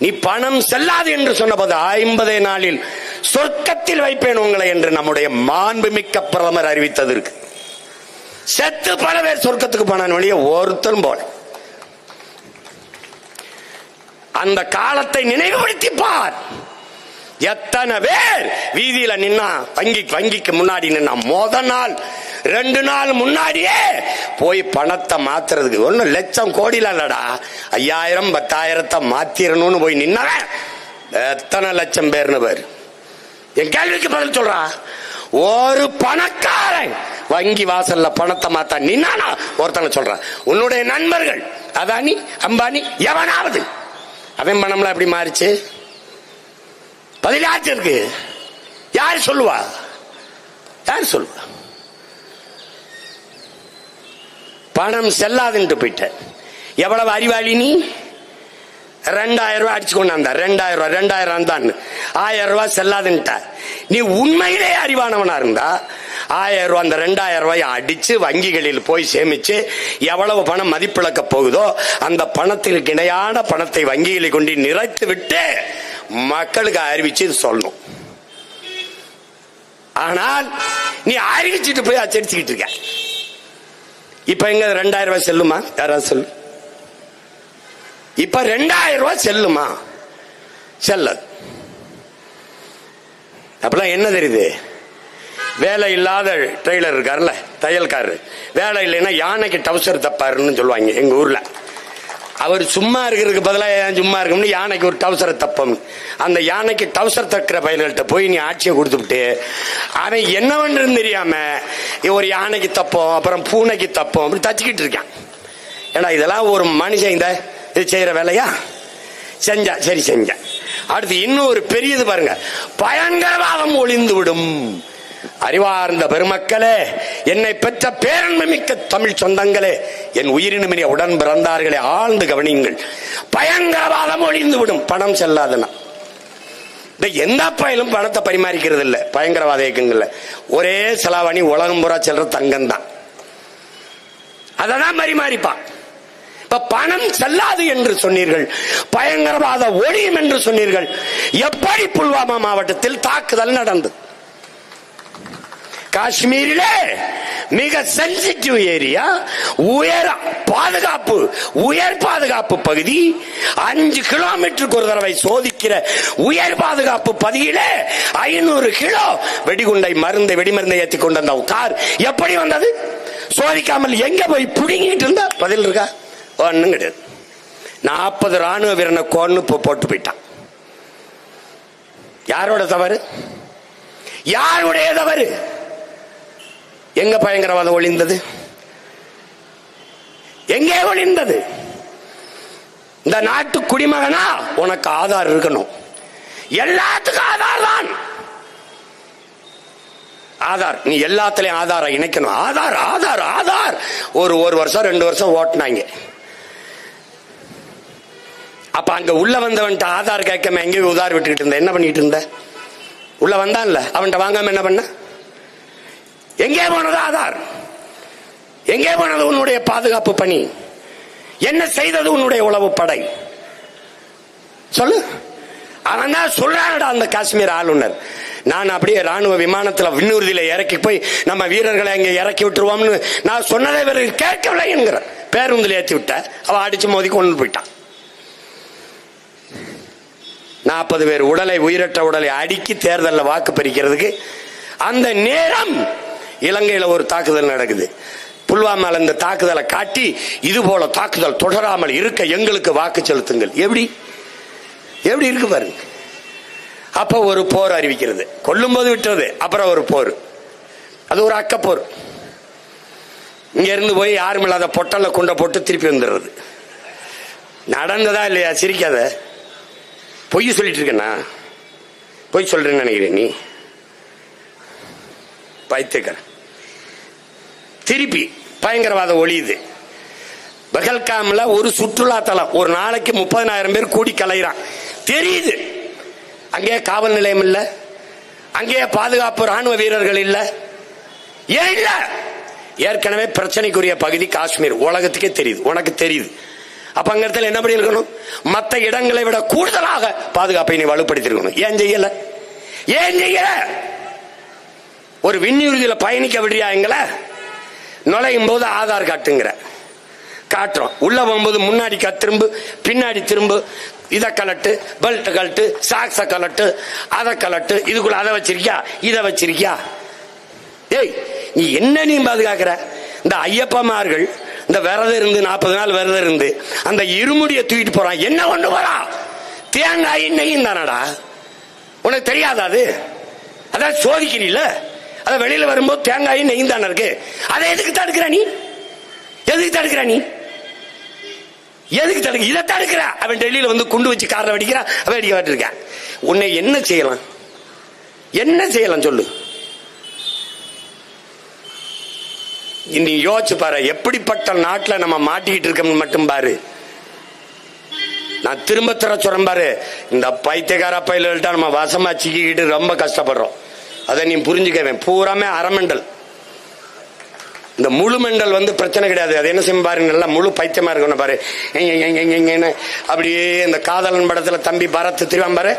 நீ பணம் செல்லாது என்று சொன்ன போது 50 நாளில் சொர்க்கத்தில் வைப்பேன் உங்களை என்று நம்முடைய மாண்புமிக்க பிரதமர் அறிவித்தது இருக்கு. செத்து பல பேர் சொர்க்கத்துக்கு போனான், வழிய ஒருத்தரும் போல. அந்த காலத்தை நினைவுபடுத்தி பார். எத்தனை பேர் வீதியில நின்னா, வங்கிக்கு முன்னாடி நின்னா, முதல் நாள் 2 நாள் முன்னாடியே போய் பணத்தை மாத்துறதுக்கு 1 லட்சம் கோடியில இல்லடா, 5000 10,000 மாத்திரணும்னு போய் நின்னவன் எத்தனை லட்சம் பேர்னு பேர். என் கேள்விக்கு பதில் சொல்றா. ஒரு பணக்காரன் வங்கி வாசல்ல பணத்தை மாத்தா நின்னானா ஒருத்தனை சொல்றான். உன்னுடைய நண்பர்கள் அதானி அம்பானி எவனாவது அவன் பணம்லாம் எப்படி மாறிச்சு? பதில் யாருக்கு இருக்கு? யார் சொல்லுவா? யார் சொல்லுவா? பணம் செல்லாதுன்ட்டு போயிட்ட. எவ்வளவு அறிவாளி நீ? 2000 ரூபாய் அடிச்சு கொண்டாந்த 2000 தான் 1000 ரூபாய் செல்லாதுன்ட்ட. நீ உண்மையிலே அறிவானவனா இருந்தா 1000 ரூபாய் அந்த 2000 ரூபாய் அடிச்சு வங்கிகளில் போய் சேமிச்சு எவ்வளவு பணம் மதிப்பிழக்க போகுதோ அந்த பணத்திற்கு இணையான பணத்தை வங்கிகளில் கொண்டு நிறைத்து விட்டு மக்களுக்கு அறிவிச்சு சொல்லணும். ஆனால் நீ அறிவிச்சுட்டு போய் அச்சடிச்சுக்கிட்டு இருக்க. இப்ப எங்க 2000 ரூபாய் செல்லுமா? யாராவது சொல்லு. இப்ப 2000 ரூபாய் செல்லுமா? செல்ல. அப்பெல்லாம் என்ன தெரியுது? வேலை இல்லாத ட்ரெய்லர் இருக்காருல்ல, தையல்காரர், வேலை இல்லைன்னா யானைக்கு டவுசர் தப்பாருன்னு சொல்லுவாங்க எங்க ஊர்ல. அவர் சும்மா இருக்கிறதுக்கு பதிலாக சும்மா இருக்கும்னு யானைக்கு ஒரு டவுசரை தப்பம். அந்த யானைக்கு டவுசர் தக்கிற பயிர்கள்ட்ட போய் நீ ஆட்சியை கொடுத்துட்டு அவன் என்ன பண்றதுன்னு தெரியாம ஒரு யானைக்கு தப்போம், அப்புறம் பூனைக்கு தப்போம், அப்படி தச்சுக்கிட்டு இருக்கான். ஏன்னா இதெல்லாம் ஒரு மனுஷன் இந்த இது செய்யற வேலையா? செஞ்சா சரி செஞ்சா. அடுத்து இன்னும் ஒரு பெரியது பாருங்க, பயங்கரவாதம் ஒளிந்து விடும். அறிவார்ந்த பெருமக்களே, என்னை பெற்ற பேரன்பு மிக்க தமிழ் சொந்தங்களே, என் உயிரினுமினிய உடன் பிறந்தார்களே, ஆழ்ந்து கவனியுங்கள். பயங்கரவாதம் ஒளிந்து விடும் பணம் செல்லாதுன்னா. எந்த பயிலும் பணத்தை பரிமாறிக்கிறது இல்ல பயங்கரவாத இயக்கங்கள்ல. ஒரே செலாவணி உலகம் பூரா செல்ற தங்கம் தான், அததான் பரிமாறிப்பான். இப்ப பணம் செல்லாது என்று சொன்னீர்கள், பயங்கரவாத ஒழியும் என்று சொன்னீர்கள். எப்படி புல்வாமா மாவட்டத்தில் தாக்குதல் நடந்தது? காஷ்மீரிலே மிக சென்சிட்டிவ் ஏரியா, உயர் பாதுகாப்பு பகுதி, 5 கிலோமீட்டருக்கு ஒரு தடவை சோதிக்கிற உயர் பாதுகாப்பு பகுதியிலே 500 கிலோ வெடிகுண்டை வெடிமருந்தை ஏற்றி கொண்டு வந்த கார் எப்படி வந்தது? சோதிக்காமல் எங்க போய் புடுங்கிட்டு இருந்தா? பதில் இருக்கா? ஒண்ணும் கிடையாது. 40 ராணுவ வீரனை கொன்னு போட்டு போயிட்டான். யாரோட தவறு? யாருடைய தவறு? எங்க பயங்கரவாதம் ஒளிந்தது? எங்கே ஒளிந்தது? இந்த நாட்டு குடிமகனா உனக்கு ஆதார் இருக்கணும். எல்லாத்துக்கும் ஆதார் தான். ஆதார், நீ எல்லாத்திலையும் ஆதார இணைக்கணும். ஆதார் ஆதார் ஆதார். ஒரு வருஷம் 2 வருஷம் ஓட்டினாங்க. அப்ப அங்க உள்ள வந்தவன்ட்ட ஆதார் கேட்காம எங்கேயும் உதார் விட்டுக்கிட்டு இருந்த என்ன பண்ணிட்டு இருந்த? உள்ள வந்தான்ல, அவன்கிட்ட வாங்காம என்ன பண்ண? எங்கே போனது ஆதார்? எங்கே போனது உன்னுடைய பாதுகாப்பு பணி? என்ன செய்தது உன்னுடைய உளவு படை? சொல்லு. அவன் தான் சொல்றான்டா அந்த காஷ்மீர் ஆளுநர், நான் அப்படியே ராணுவ விமானத்துல விண்ணூர்தியில இறக்கி போய் நம்ம வீரர்களை அங்க இறக்கி விட்டுருவோம்னு நான் சொன்னதை இவர்கள் கேட்கவில்லை என்கிற. பேருந்துல ஏற்றி விட்ட, அவ அடிச்சு மோதி கொண்டு போயிட்டான். 40 பேர் உயிரற்ற உடலை அடுக்கி தேர்தலில் வாக்கு பறிக்கிறதுக்கு அந்த நேரம் இலங்கையில் ஒரு தாக்குதல் நடக்குது. புல்வாமால இந்த தாக்குதலை காட்டி இது போல தாக்குதல் தொடராமல் இருக்க எங்களுக்கு வாக்கு செலுத்துங்கள். எப்படி இருக்கு பாருங்க. அப்ப ஒரு போர் அறிவிக்கிறது, கொல்லும் போது விட்டுறது, அப்புறம் ஒரு போர், அது ஒரு அக்கப்போர். இங்க இருந்து போய் யாரும் இல்லாத பொட்டல்ல குண்டை போட்டு திருப்பி வந்துடுறது. நடந்ததா இல்லையா? சிரிக்காத. பொய் சொல்லிட்டு இருக்கேன்னா? பொய் சொல்றேன்னு நினைக்கிறேன் நீ பைத்தியக்கார. திருப்பி பயங்கரவாதம் ஒளியுது. பகல்காம்ல ஒரு சுற்றுலா தலம், ஒரு நாளைக்கு 30,000 பேர் கூடி கலைறான். தெரியுது. அங்கே காவல் நிலையம் இல்ல, அங்கே பாதுகாப்பு ராணுவ வீரர்கள் இல்ல. ஏன் இல்ல? ஏற்கனவே பிரச்சனைக்குரிய பகுதி காஷ்மீர், உலகத்துக்கே தெரியுது, உனக்கு தெரியுது. அப்ப அங்க இடத்துல என்ன பண்ணி இருக்கணும்? மற்ற இடங்களை விட கூடுதலாக பாதுகாப்பை நீ வலுப்படுத்தி இருக்கணும். ஏன் செய்யல? ஒரு விண்ணுறுதியில பயணிக்க விடுறியா? எங்களை நுழையும் போது ஆதார் காட்டுங்கிற காட்டுறோம், உள்ள போகும்போது முன்னாடி திரும்பு, பின்னாடி திரும்பு, இதை கலட்டு, பெல்ட் கலட்டு, சாக்ஸ கலட்டு, அதை கலட்டு, இதுக்குள்ள அதை வச்சிருக்கியா, இதை வச்சிருக்கியா? ஏய், நீ என்ன நீ பாதுகாக்கிற? இந்த ஐயப்பமார்கள் இந்த விரதம் இருந்து 40 நாள் விரதம் இருந்து அந்த இருமுடியை தூக்கிட்டு போறான். என்ன கொண்டு போறான்? தேங்காய் எண்ணெயும் தானடா. உனக்கு தெரியாதா? அது அதான் சோதிக்கிறீல, அத வெளியில வரும்போது தேங்காயும் நெய்யும் தானே இருக்கு. அதை எதுக்கு தடுக்கிற நீ? எதுக்கு தடுக்கிற நீ? எதுக்கு தடுக்க? இதை தடுக்கிற. அவன் டெல்லியில வந்து குண்டு வச்சு காரில் வெடிக்கிறான், வேடிக்கை இருக்கான். உன்னை என்ன செய்யலாம்? என்ன செய்யலாம் சொல்லு? நீ யோசிச்சு பாரு, எப்படிப்பட்ட நாட்டில் நம்ம மாட்டிக்கிட்டு இருக்கோம் மட்டும் பாரு. நான் திரும்ப சொல்றேன் பாரு, இந்த பைத்தியக்கார பயில்கள்ட்ட நம்ம வசமா சிக்கிக்கிட்டு ரொம்ப கஷ்டப்படுறோம். அதை நீ புரிஞ்சுக்கவேன். பூராமே அரைமண்டல். இந்த முழு மெண்டல் வந்து பிரச்சனை கிடையாது. அது என்ன செய்யும் பாரு, நல்லா முழு பைத்தியமா இருக்கணும் பாரு. அப்படியே இந்த காதலன் படத்துல தம்பி பரத் தெரியும் பாரு,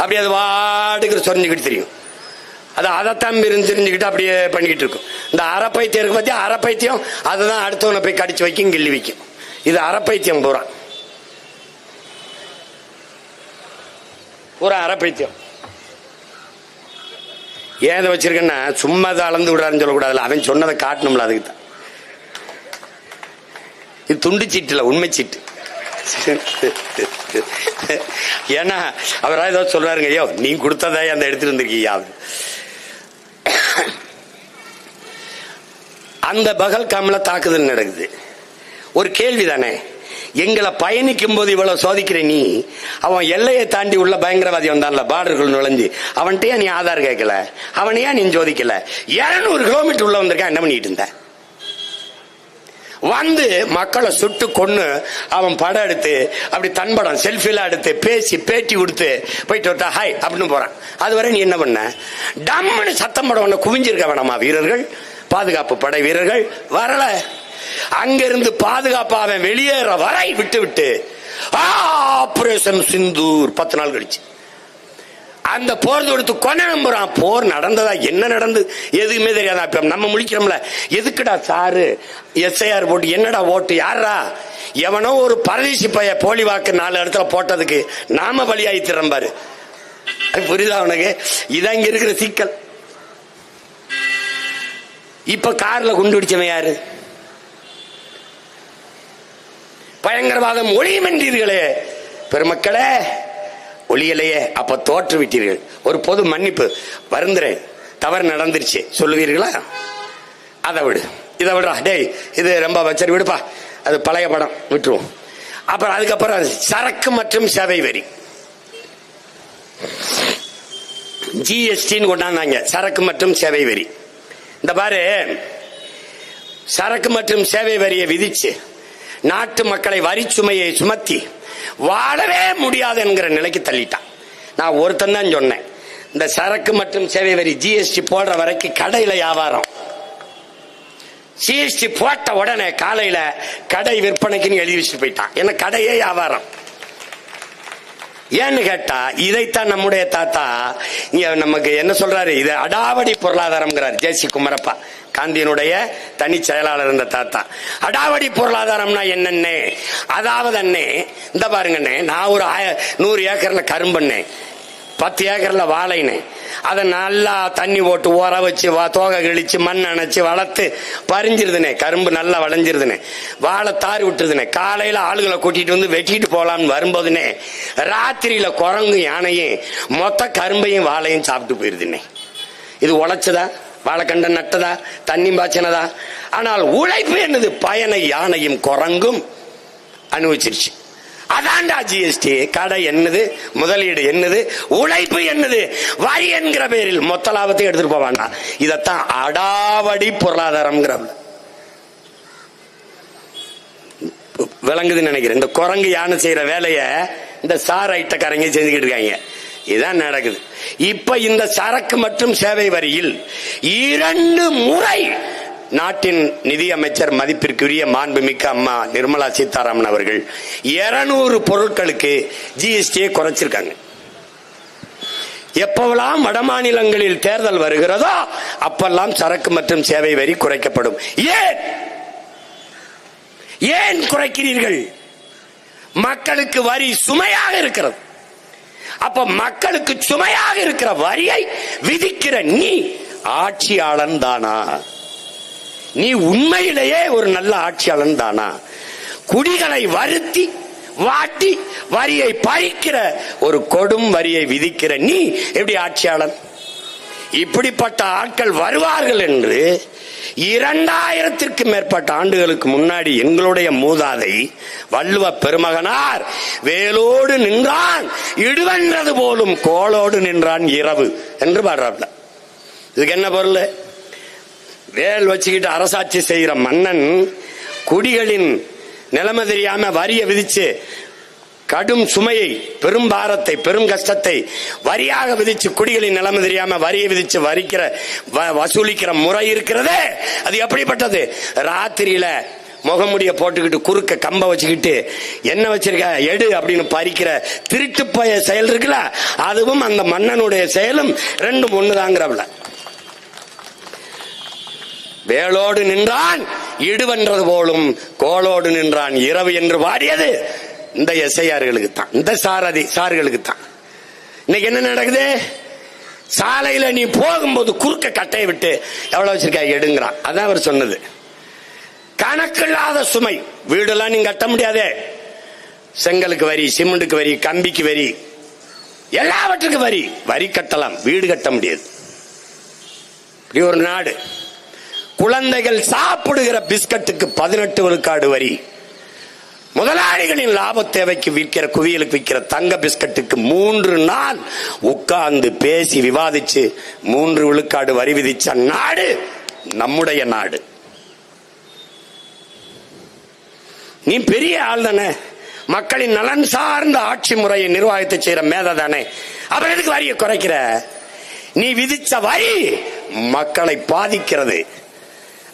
அப்படி அது வாடுக்கு சொரிஞ்சுக்கிட்டு தெரியும். அது அதைத்தான் தெரிஞ்சுக்கிட்டு அப்படியே பண்ணிக்கிட்டு இருக்கும். இந்த அரைப்பைத்தியம் இருக்கு பத்தி, அரைப்பைத்தியம் அதுதான் அடுத்தவனை போய் கடிச்சு வைக்கும், கிள்ளி வைக்கும். இது அரைப்பைத்தியம் பூரா அரைப்பைத்தியம். ஏன் இதை வச்சிருக்கேன்னா, சும்மா அதை அளந்து விடாதுன்னு சொல்லக்கூடாதுல, அவன் சொன்னதை காட்டணும்ல, அதுக்கு தான். இது துண்டு சீட்டு இல்ல, உண்மை சீட்டு. ஏன்னா அவரா ஏதோ சொல்றாருங்க, ஐயோ நீ கொடுத்ததா அந்த எடுத்துட்டு இருந்திருக்கீங்க. அந்த பகல்காம்ல தாக்குதல் நடக்குது. ஒரு கேள்விதானே, எங்களை பயணிக்கும் போது இவ்வளவு சோதிக்கிற நீ, அவன் எல்லையை தாண்டி உள்ள பயங்கரவாதி வந்தான்ல, பார்டர்கள் நுழைஞ்சு, அவன்கிட்டயே நீ ஆதார் கேட்கல, அவனையா நீ சோதிக்கல? 200 கிலோமீட்டர் உள்ள வந்திருக்கான், என்ன பண்ணிட்டு இருந்த? வந்து மக்களை சுட்டு கொன்னு அவன் படம் எடுத்து அப்படி தன்படம் செல்ஃபில எடுத்து பேசி பேட்டி கொடுத்து போயிட்டு விட்டா ஹாய் அப்படின்னு போறான். அதுவரை நீ என்ன பண்ண? டம்னு சத்தம் படம் ஒண்ணு குவிஞ்சிருக்க வேணாமா? வீரர்கள், பாதுகாப்பு படை வீரர்கள் வரல. அங்கிருந்து பாதுகாப்பு அவன் வெளியேற வரை விட்டு விட்டு ஆபரேஷன் சிந்தூர் 10 நாள் கழிச்சு அந்த போர் தொடுத்து கொண்டு நம்புறான். போர் நடந்ததா, என்ன நடந்து எதுவுமே தெரியாதா? இப்ப நம்ம முழிக்கிறோம்ல, எதுக்குடா சாரு எஸ்ஐஆர் போட்டு என்னடா ஓட்டு? யாரா எவனோ ஒரு பரதேசி பைய போலி வாக்கு 4 இடத்துல போட்டதுக்கு நாம பலியாயித்திரம் பாரு. புரியுதா உனக்கு? இதான் இங்க இருக்கிற சிக்கல். இப்ப கார்ல குண்டு பிடிச்சவன் யாரு? பயங்கரவாதம் ஒளியமென்றீர்களே பெருமக்களே, ஒளியலையே. அப்ப தோற்று விட்டீர்கள். ஒரு பொது மன்னிப்பு, வருந்துறேன், தவறு நடந்துருச்சு சொல்லுவீர்களா? அதை விடு, இதை விடுறா, டேய் இது ரொம்ப வச்சரி விடுப்பா, அது பழைய படம், விட்டுருவோம். அப்புறம் அதுக்கப்புறம் சரக்கு மற்றும் சேவை வரி ஜிஎஸ்டின்னு கொண்டாந்தாங்க. சரக்கு மற்றும் சேவை வரி. இந்த பாரு, சரக்கு மற்றும் சேவை வரியை விதிச்சு நாட்டு மக்களை வரி சுமையை சுமத்தி வாழவே முடியாது என்கிற நிலைக்கு தள்ளிட்டான். நான் ஒருத்தன் தான் சொன்னேன், இந்த சரக்கு மற்றும் சேவை வரி ஜிஎஸ்டி போடுற வரைக்கும் கடையில வியாபாரம். ஜிஎஸ்டி போட்ட உடனே காலையில கடை விற்பனைக்குன்னு எழுதி வச்சுட்டு போயிட்டான். ஏன்னா கடையே வியாபாரம். ஏன்னு கேட்டா, இதைத்தான் நம்முடைய தாத்தா இங்க நமக்கு என்ன சொல்றாரு, இது அடாவடி பொருளாதாரம். ஜே.சி. குமரப்பா, காந்தியினுடைய தனி செயலாளர் இருந்த தாத்தா, அடாவடி பொருளாதாரம்னா என்னன்னு, அதாவது அண்ணே இந்த பாருங்கண்ணே, நான் ஒரு 100 ஏக்கர்ல கரும்பண்ணே, 10 ஏக்கர்ல வாழைனே, அதை நல்லா தண்ணி போட்டு ஓர வச்சு தோகை கிழிச்சு மண் அணைச்சு வளர்த்து பறிஞ்சிருதுனே, கரும்பு நல்லா வளைஞ்சிருதுனே, வாழை தாரி விட்டுருதுனே. காலையில ஆளுகளை கூட்டிட்டு வந்து வெட்டிட்டு போலாம்னு வரும்போதுனே, ராத்திரியில குரங்கு யானையும் மொத்த கரும்பையும் வாழையும் சாப்பிட்டு போயிருதுனே. இது உழைச்சதா? வாழைக்கண்ட நட்டதா? தண்ணி பாய்ச்சினதா? ஆனால் உழைப்பு என்னது? பயனை யானையும் குரங்கும் அனுபவிச்சிருச்சு. அதான்டா ஜிஎஸ்டி. கடை என்னது? முதலீடு என்னது? உழைப்பு என்னது? வரி என்கிற பேரில் மொத்த லாபத்தை எடுத்துட்டு போவாண்டா. இதத்தான் அடாவடி பொருளாதாரம். விளங்குதுன்னு நினைக்கிறேன். இந்த குரங்கு யானை செய்யற வேலைய இந்த சார் ஐட்டக்காரங்க செஞ்சுக்கிட்டு இருக்காங்க. இதுதான் நடக்குது. இப்ப இந்த சரக்கு மற்றும் சேவை வரியில் 2 முறை நாட்டின் நிதியமைச்சர் மதிப்பிற்குரிய மாண்புமிக்க அம்மா நிர்மலா சீதாராமன் அவர்கள் 200 பொருட்களுக்கு ஜிஎஸ்டியை குறைச்சிருக்காங்க. எப்பவெல்லாம் வடமாநிலங்களில் தேர்தல் வருகிறதோ அப்பெல்லாம் சரக்கு மற்றும் சேவை வரி குறைக்கப்படும். ஏன் குறைக்கிறீர்கள்? மக்களுக்கு வரி சுமையாக இருக்கிறது. அப்ப மக்களுக்கு சுமையாக இருக்கிற வரியை விதிக்கிற நீ ஆட்சியாளன் தானா? நீ உண்மையிலேயே ஒரு நல்ல ஆட்சியாளன் தானா? குடிகளை வருத்தி வாட்டி வரியை பறிக்கிற ஒரு கொடும் வரியை விதிக்கிற நீ எப்படி ஆட்சியாளன்? இப்படிப்பட்ட ஆட்கள் வருவார்கள் என்று 2000ற்கு மேற்பட்ட ஆண்டுகளுக்கு முன்னாடி எங்களுடைய மூதாதை வள்ளுவ பெருமகனார் வேலோடு நின்றான் இடுவென்றது போலும் கோளோடு நின்றான் இரவு என்று பாடுறாப்ல. இதுக்கு என்ன பொருள்? வேல் வச்சுக்கிட்டு அரசாட்சி செய்கிற மன்னன் குடிகளின் நிலைமை தெரியாம வரிய விதிச்சு கடும் சுமையை, பெரும் பாரத்தை, பெரும் கஷ்டத்தை வரியாக விதிச்சு, குடிகளின் நிலைமை தெரியாம வரியை விதிச்சு வசூலிக்கிற முறை இருக்கிறதே, அது எப்படிப்பட்டது? ராத்திரியில முகமுடிய போட்டுக்கிட்டு குறுக்க கம்ப வச்சுக்கிட்டு என்ன வச்சிருக்க எடு அப்படின்னு பறிக்கிற திருட்டு பய செயல் இருக்குல்ல, அதுவும் அந்த மன்னனுடைய செயலும் ரெண்டும் ஒண்ணுதாங்கிறவள. வேலோடு நின்றான் இடுவென்றது போலும் கோளோடு நின்றான் இரவு என்று பாடியது இந்த எஸ்ஐஆர்களுக்கு தான், இந்த சார்களுக்கு தான். இன்னைக்கு என்ன நடக்குது? சாலையில நீ போகும்போது குறுக்க கட்டையை விட்டு எவ்வளவு வச்சிருக்க எடுங்கிறான். அதான் அவர் சொன்னது. கணக்கில்லாத சுமை. வீடெல்லாம் நீங்க கட்ட முடியாதே. செங்கலுக்கு வரி, சிமெண்ட்டுக்கு வரி, கம்பிக்கு வரி, எல்லாவற்றுக்கும் வரி. வரி கட்டலாம், வீடு கட்ட முடியாது. இப்படி ஒரு நாடு. குழந்தைகள் சாப்பிடுகிற பிஸ்கட்டுக்கு 18 விழுக்காடு வரி. முதலாளிகளின் லாப தேவைக்கு விற்கிற, குவியலுக்கு விற்கிற தங்க பிஸ்கட்டுக்கு 3 நாள் உட்கார்ந்து பேசி விவாதிச்சு 3 விழுக்காடு வரி விதிச்ச நாடு நம்முடைய நாடு. நீ பெரிய ஆள் தானே, மக்களின் நலன் சார்ந்த ஆட்சி முறையை நிர்வாகத்தை செய்யற மேதை தானே, அப்புறம் எதுக்கு வரியை குறைக்கிற? நீ விதிச்ச வரி மக்களை பாதிக்கிறது.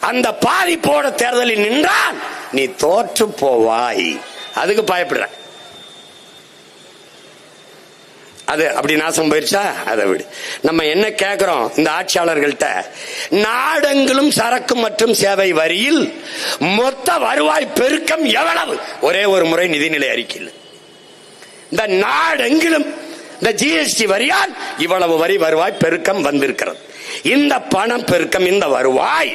அந்த பாதிப்போட தேர்தலில் நின்றால் நீ தோற்று போவாய். அதுக்கு பயப்படுற. அது அப்படி நாசம் போயிருச்சா? அதை விடு. நம்ம என்ன கேட்கிறோம் இந்த ஆட்சியாளர்கள்ட்ட? நாடெங்கிலும் சரக்கு மற்றும் சேவை வரியில் மொத்த வருவாய் பெருக்கம் எவ்வளவு? ஒரே ஒரு முறை நிதிநிலை அறிக்கையில் இந்த நாடெங்கிலும் இந்த ஜிஎஸ்டி வரியால் இவ்வளவு வரி வருவாய் பெருக்கம் வந்திருக்கிறது. இந்த பணம் பெருக்கம், இந்த வருவாய்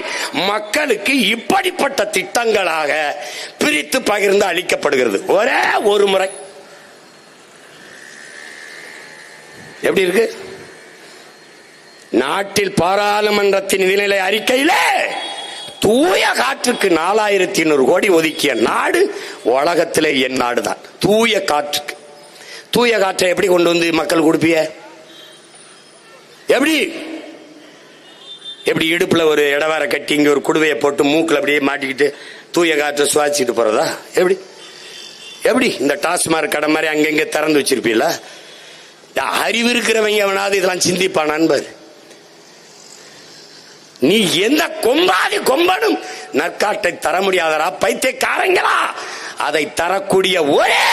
மக்களுக்கு இப்படிப்பட்ட திட்டங்களாக பிரித்து பகிர்ந்து அளிக்கப்படுகிறது ஒரே ஒரு முறை. எப்படி இருக்கு? நாட்டில் பாராளுமன்றத்தின் நிதிநிலை அறிக்கையிலே தூய காற்றுக்கு 4200 கோடி ஒதுக்கிய நாடு உலகத்திலே என் நாடுதான். தூய காற்றுக்கு. தூய காற்றை எப்படி கொண்டு வந்து மக்கள் கொடுப்பிய? எப்படி? எப்படி இடுப்புல ஒரு இடவார கட்டி இங்க ஒரு குடுவையை போட்டு மூக்குல அப்படியே மாட்டிக்கிட்டு தூய காற்றை சுவாசிட்டு போறதா? எப்படி? எப்படி? இந்த டாஸ்மாக் கடை மாதிரி அங்கங்க திறந்து வச்சிருப்பீல? அறிவு இருக்கிறவங்க அவனாவது இதெல்லாம் சிந்திப்பான் நண்பர். நீ எந்த கொம்பாதி கொம்பனும் நற்காட்டை தர முடியாதரா பைத்தியக்காரங்களா? அதை தரக்கூடிய ஒரே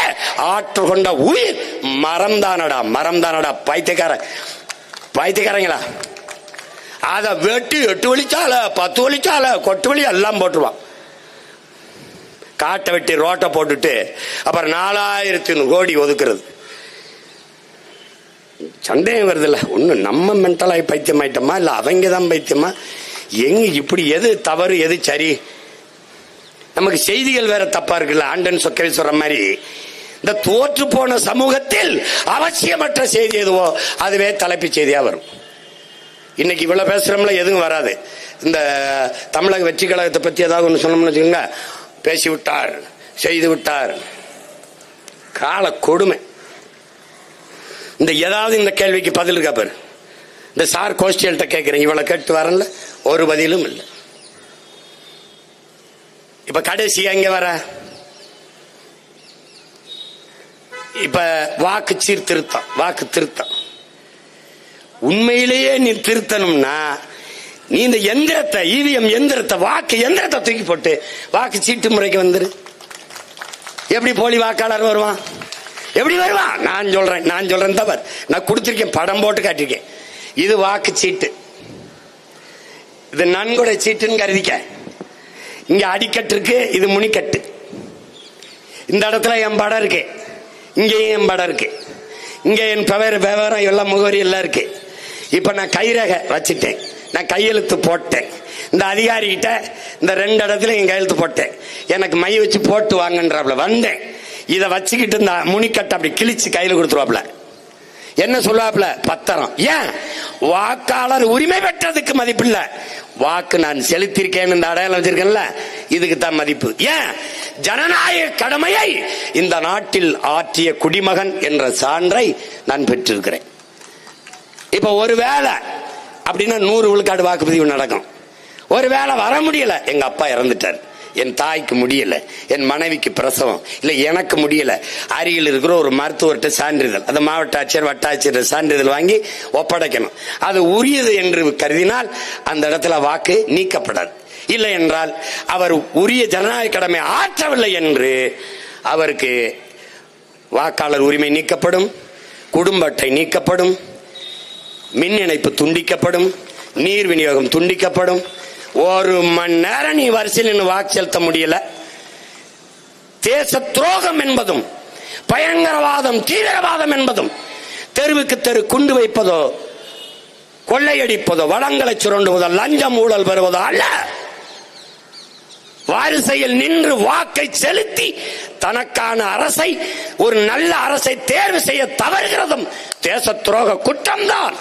ஆற்று கொண்ட உயிர் மரம் தானடா, மரம் தானடா. பைத்தியக்காரங்களா? அதை வெட்டி 8 வழிச்சால 10 வழிச்சால கொட்டு வழி எல்லாம் போட்டுருவான். காட்டை வெட்டி ரோட்டை போட்டுட்டு அப்புறம் 4100 கோடி ஒதுக்குறது. சந்தேகம் வருது இல்ல? ஒண்ணு நம்ம மென்டலாகி பைத்தியம் ஆயிட்டோமா, இல்ல அவங்க தான் பைத்தியமா? எங்க இப்படி எது தவறு எது சரி? நமக்கு செய்திகள் வேற தப்பா இருக்குல்ல. ஆண்டன் சொக்கவே சொல்ற மாதிரி இந்த தோற்று போன சமூகத்தில் அவசியமற்ற செய்தி எதுவோ அதுவே தலைப்பு செய்தியா வரும். இன்னைக்கு இவ்வளவு பேசுறோம்ல, எதுவும் வராது. இந்த தமிழக வெற்றி கழகத்தை பத்தி ஏதாவது ஒண்ணு சொன்னோம்னு வச்சுக்கோங்க, பேசி விட்டார், செய்து விட்டார். கால கொடுமை. இந்த ஏதாவது இந்த கேள்விக்கு பதில் இருக்கா பாரு. இந்த சார் கோஷ்டியல்கிட்ட கேட்கிறேன், இவ்வளவு கேட்டு வரல, ஒரு பதிலும் இல்லை. இப்ப கடைசியா இங்க வர இப்ப வாக்கு சீர்திருத்தம், வாக்கு திருத்தம். உண்மையிலேயே நீ திருத்தணும்னா நீ இந்த எந்திரத்தை, இவிஎம் எந்திரத்தை, வாக்கு எந்திரத்தை தூக்கி போட்டு வாக்கு சீட்டு முறைக்கு வந்துரு. எப்படி போலி வாக்காளர் வருவான்? எப்படி வருவான்? நான் சொல்றேன் தவறு. நான் கொடுத்திருக்கேன், படம் போட்டு காட்டிருக்கேன். இது வாக்கு சீட்டு, இது நன்கொடை சீட்டுன்னு கருதிக்க. இங்க அடிக்கட்டு இருக்கு, இது முனிக்கட்டு. இந்த இடத்துல என் படம் இருக்கு, இங்கேயும் என் படம் இருக்கு, இங்க என் விவரம் எல்லாம் முகவரி எல்லாம் இருக்கு. இப்ப நான் கைரேகை வச்சுட்டேன், நான் கையெழுத்து போட்டேன். இந்த அதிகாரி கிட்ட இந்த 2 இடத்துல என் கையெழுத்து போட்டேன். எனக்கு மை வச்சு போட்டு வாங்கன்றாப்ல வந்தேன். இத வச்சுக்கிட்டு இந்த முனிக்கட்டை அப்படி கிழிச்சு கையில கொடுத்துருவாப்ல. என்ன சொல்லுவாப்ல? பத்திரம். ஏன்? வாக்காளர் உரிமை பெற்றதுக்கு மதிப்பு இல்ல, வாக்கு நான் செலுத்திருக்கேன் இந்த அடையாளம் வச்சிருக்கேன்ல, இதுக்கு தான் மதிப்பு. ஏன்? ஜனநாயக கடமையை இந்த நாட்டில் ஆற்றிய குடிமகன் என்ற சான்றை நான் பெற்றிருக்கிறேன். இப்ப ஒருவேளை அப்படின்னா 100 விழுக்காடு வாக்குப்பதிவு நடக்கும். ஒருவேளை வர முடியல, எங்க அப்பா இறந்துட்டார், என் தாய்க்கு முடியல, என் மனைவிக்கு பிரசவம் இல்ல, எனக்கு முடியல, அருகில் இருக்கிற ஒரு மருத்துவர்கிட்ட சான்றிதழ், அந்த மாவட்ட ஆட்சியர் வட்டாட்சியர் சான்றிதழ் வாங்கி ஒப்படைக்கணும். அது உரியது என்று கருதினால் அந்த இடத்துல வாக்கு நீக்கப்படாது. இல்லை என்றால் அவர் உரிய ஜனநாயக கடமை ஆற்றவில்லை என்று அவருக்கு வாக்காளர் உரிமை நீக்கப்படும், குடும்ப அட்டை நீக்கப்படும், மின் இணைப்பு துண்டிக்கப்படும், நீர் விநியோகம் துண்டிக்கப்படும். 1 மணி நேரம் நீ வரிசையில் நின்று வாக்கு செலுத்த முடியல. தேச துரோகம் என்பதும் பயங்கரவாதம் தீவிரவாதம் என்பதும் தெருவுக்கு தெரு குண்டு வைப்பதோ கொள்ளையடிப்பதோ வளங்களை சுரண்டுவதோ லஞ்சம் ஊழல் பெறுவதோ அல்ல. வரிசையில் நின்று வாக்கை செலுத்தி தனக்கான அரசை, ஒரு நல்ல அரசை தேர்வு செய்ய தவறுகிறதும் தேச துரோக குற்றம்தான்,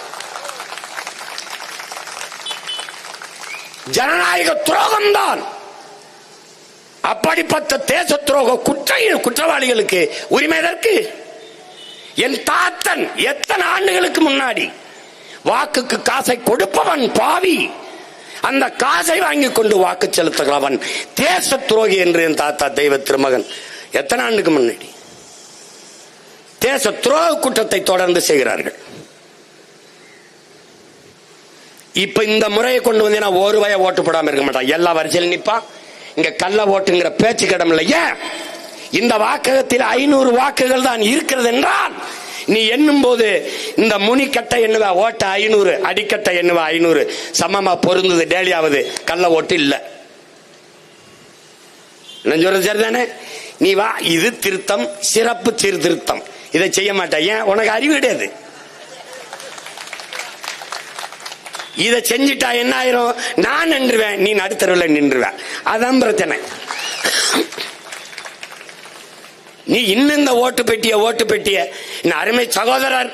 ஜனநாயக துரோகம்தான். அப்படிப்பட்ட தேச துரோக குற்றவாளிகளுக்கு உரிமை எதற்கு? என் தாத்தன் எத்தனை ஆண்டுகளுக்கு முன்னாடி வாக்குக்கு காசை கொடுப்பவன் பாவி, அந்த காசை வாங்கி கொண்டு வாக்கு செலுத்துகிறவன் தேச துரோகி என்று என் தாத்தா தெய்வ திருமகன் எத்தனை ஆண்டுக்கு முன்னாடி தேச துரோக குற்றத்தை தொடர்ந்து செய்கிறார்கள். இப்ப இந்த முறையை கொண்டு வந்தீங்கன்னா ஒரு வய ஓட்டு போடாம இருக்க மாட்டான், எல்லா வரிசையில் நிப்பான். இங்க கள்ள ஓட்டுங்கிற பேச்சு கிடம் இல்லையா? இந்த வாக்ககத்தில் 500 வாக்குகள் தான் இருக்கிறது என்றால் நீ எண்ணும் போது இந்த முனிக்கட்டை எண்ணுவ ஓட்ட 500, அடிக்கட்டை எண்ணுவ 500 சமமா பொருந்தது. டேலியாவது கள்ள ஓட்டு இல்ல. சொல்றது சரிதானே? நீ வா, இது திருத்தம், சிறப்பு சீர்திருத்தம், இதை செய்ய மாட்டேன். ஏன்? உனக்கு அறிவு கிடையாது. இதை செஞ்சுட்டா என்ன ஆயிரும்? நான் நின்றுவேன், நீ நடுத்தருவில் நின்றுவேன். அதான் பிரச்சனை. நீ இன்னும் இந்த ஓட்டு பெட்டிய அருமை சகோதரர்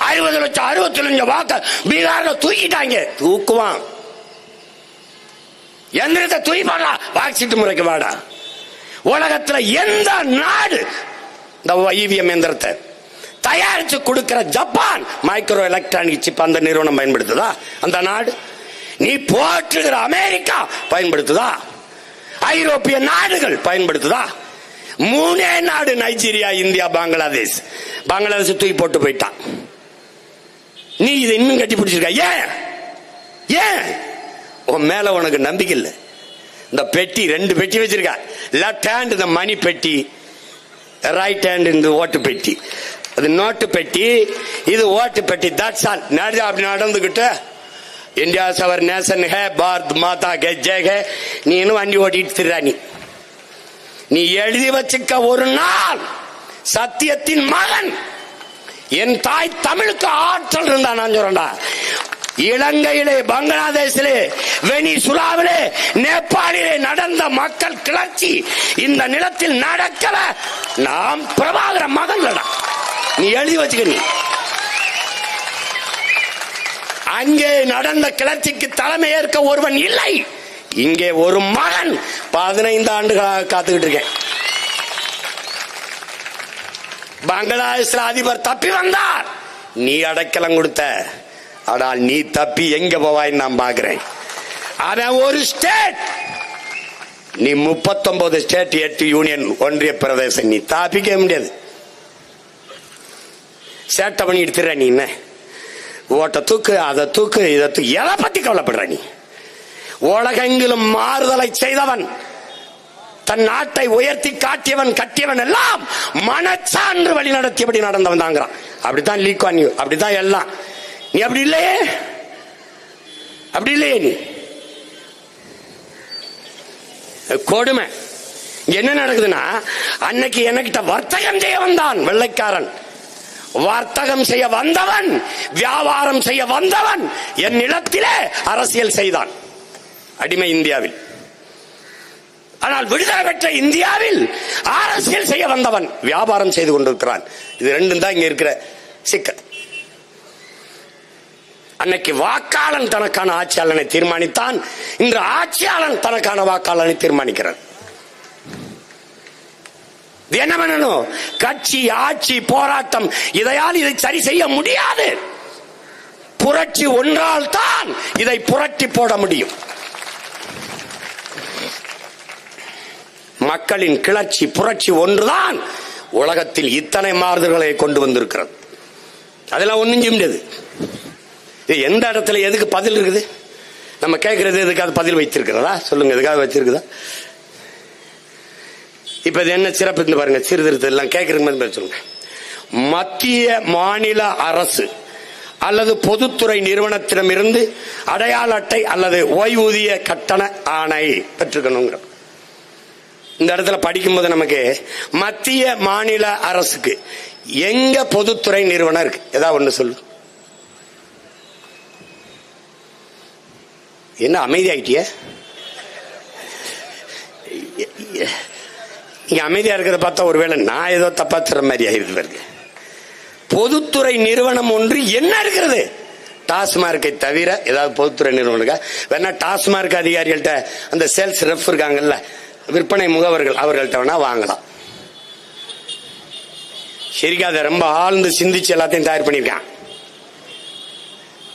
60 லட்சம் 60 லட்சம் வாக்க பீகார்ல தூக்கிட்டாங்க. தூக்குவான், எந்திரத்தை தூக்கிப்பாடா, வாக்சீட்டு முறைக்கு வாடா. உலகத்துல எந்த நாடு இந்த இவிஎம் எந்திரத்தை தயாரிச்சு கொடுக்கிற? ஜப்பான் மைக்ரோ எலக்ட்ரானிக் சிப் அந்த நிறுவனம் பயன்படுத்துதா? அந்த நாடு. நீ போற்றுகிற அமெரிக்கா பயன்படுத்துதா? ஐரோப்பிய நாடுகள் பயன்படுத்துதா? 3 நாடு, நைஜீரியா, இந்தியா, பங்களாதேஷ் தூக்கி போட்டு போயிட்டான். நீ இதை இன்னும் கட்டி பிடிச்சிருக்க. ஏன்? உன் மேல உனக்கு நம்பிக்கை இல்லை. இந்த பெட்டி 2 பெட்டி வச்சிருக்க. லெப்ட் ஹேண்ட் இந்த மணி பெட்டி, ரைட் ஹேண்ட் இந்த ஓட்டு பெட்டி. அது நோட்டு பெட்டி, இது ஓட்டு பெட்டி. That's all. அப்படி நடந்துகிட்டு இந்தியா அவர் நேஷன் ஹே, பாரத் மாதா கே ஜெய் ஹே, நீ இன்னும் வண்டி ஓட்டிட்டு திர்றா. நீ எழுதி வச்சுக்க, ஒரு நாள் சத்தியத்தின் மகன் என் தாய் தமிழுக்கு ஆற்றல் இருந்தா. நான் சொல்றேன்டா, இலங்கையிலே, பங்களாதேஷிலே, வெனிசுலாவிலே, நேபாளிலே நடந்த மக்கள் கிளர்ச்சி இந்த நிலத்தில் நடக்கல. நாம் பிரபாகர மகன். நீ எழுதி வச்சுக்க. நீ அங்கே நடந்த கிளர்ச்சிக்கு தலைமை ஏற்க ஒருவன் இல்லை. இங்கே ஒரு மகன் 15 ஆண்டுகளாக காத்துக்கிட்டு இருக்கேன். பங்களாதேஷ் அதிபர் தப்பி வந்தார், நீ அடைக்கலம் கொடுத்த. ஆனால் நீ தப்பி எங்க போவாய் நான் பாக்குறேன். அவன் ஒரு ஸ்டேட், நீ 39 ஸ்டேட், 8 யூனியன் ஒன்றிய பிரதேசம். நீ தப்பிக்க முடியாது. சேட்டை பண்ணி எடுத்துற. நீ என்ன ஓட்ட தூக்கு, அதை தூக்கு, இதை தூக்கு, எதை பத்தி கவலைப்படுற? நீ உலகெங்கிலும் மாறுதலை செய்தவன், தன் நாட்டை உயர்த்தி காட்டியவன், கட்டியவன் எல்லாம் மனச்சான்று வழி நடத்தியபடி நடந்தவன் தாங்கிறான். அப்படித்தான் லீ குவான் யூ, அப்படித்தான் எல்லாம். நீ அப்படி இல்லையே, அப்படி இல்லையே. நீ கொடுமை. என்ன நடக்குதுன்னா, அன்னைக்கு என்கிட்ட வர்த்தகம் செய்ய வந்தான் வெள்ளைக்காரன். வர்த்தகம் செய்ய வந்தவன், வியாபாரம் செய்ய வந்தவன் என் நிலத்திலே அரசியல் செய்தான். அடிமை இந்தியாவில் ஆனால் விடுதலை பெற்ற இந்தியாவில் அரசியல் செய்ய வந்தவன் வியாபாரம் செய்து கொண்டிருக்கிறான். இது ரெண்டும் தான் இங்க இருக்கிற சிக்கல். அன்னைக்கு வாக்காளன் தனக்கான ஆட்சியாளனை தீர்மானித்தான், இன்று ஆட்சியாளன் தனக்கான வாக்காளனை தீர்மானிக்கிறான். என்ன பண்ணணும்? கட்சி, ஆட்சி, போராட்டம், இதையால் இதை சரி செய்ய முடியாது. புரட்சி ஒன்றால் தான் இதை புரட்டி போட முடியும். மக்களின் கிளர்ச்சி, புரட்சி ஒன்றுதான் உலகத்தில் இத்தனை மாறுதல்களை கொண்டு வந்திருக்கிறது. அதெல்லாம் ஒண்ணும் செய்ய முடியாது. எந்த இடத்துல எதுக்கு பதில் இருக்குது? நம்ம கேட்கறது எதுக்காக பதில் வைத்திருக்கிறதா? சொல்லுங்க, எதுக்காக வச்சிருக்குதா? இப்ப இது என்ன சிறப்பு பாருங்க. சீர்திருத்தம் எல்லாம் கேட்கறது சொல்லுங்க. மத்திய மாநில அரசு அல்லது பொதுத்துறை நிறுவனத்திடமிருந்து அடையாள அட்டை அல்லது ஓய்வூதிய கட்டண ஆணை பெற்றுக்கணுங்கிற இந்த இடத்துல படிக்கும்போது நமக்கு மத்திய மாநில அரசுக்கு எங்க பொதுத்துறை நிறுவனம் இருக்கு? ஏதாவது ஒண்ணு சொல்லு. என்ன அமைதி ஆயிட்டிய? இங்க அமைதியா இருக்கிறத பார்த்தா ஒருவேளை நான் ஏதோ தப்பா தர மாதிரி ஆயிருக்கு பாருங்க. பொதுத்துறை நிறுவனம் ஒன்று என்ன இருக்கிறது? டாஸ்மார்க்கை தவிர ஏதாவது பொதுத்துறை நிறுவனம் வேணா டாஸ்மார்க் அதிகாரிகள்ட்ட அந்த சேல்ஸ் ரெப் இருக்காங்கல்ல, விற்பனை முகவர்கள், அவர்கள்ட்ட வேணா வாங்கலாம். சரிக்கா, அதை ரொம்ப ஆழ்ந்து சிந்திச்சு எல்லாத்தையும் தயார் பண்ணிருக்கான்.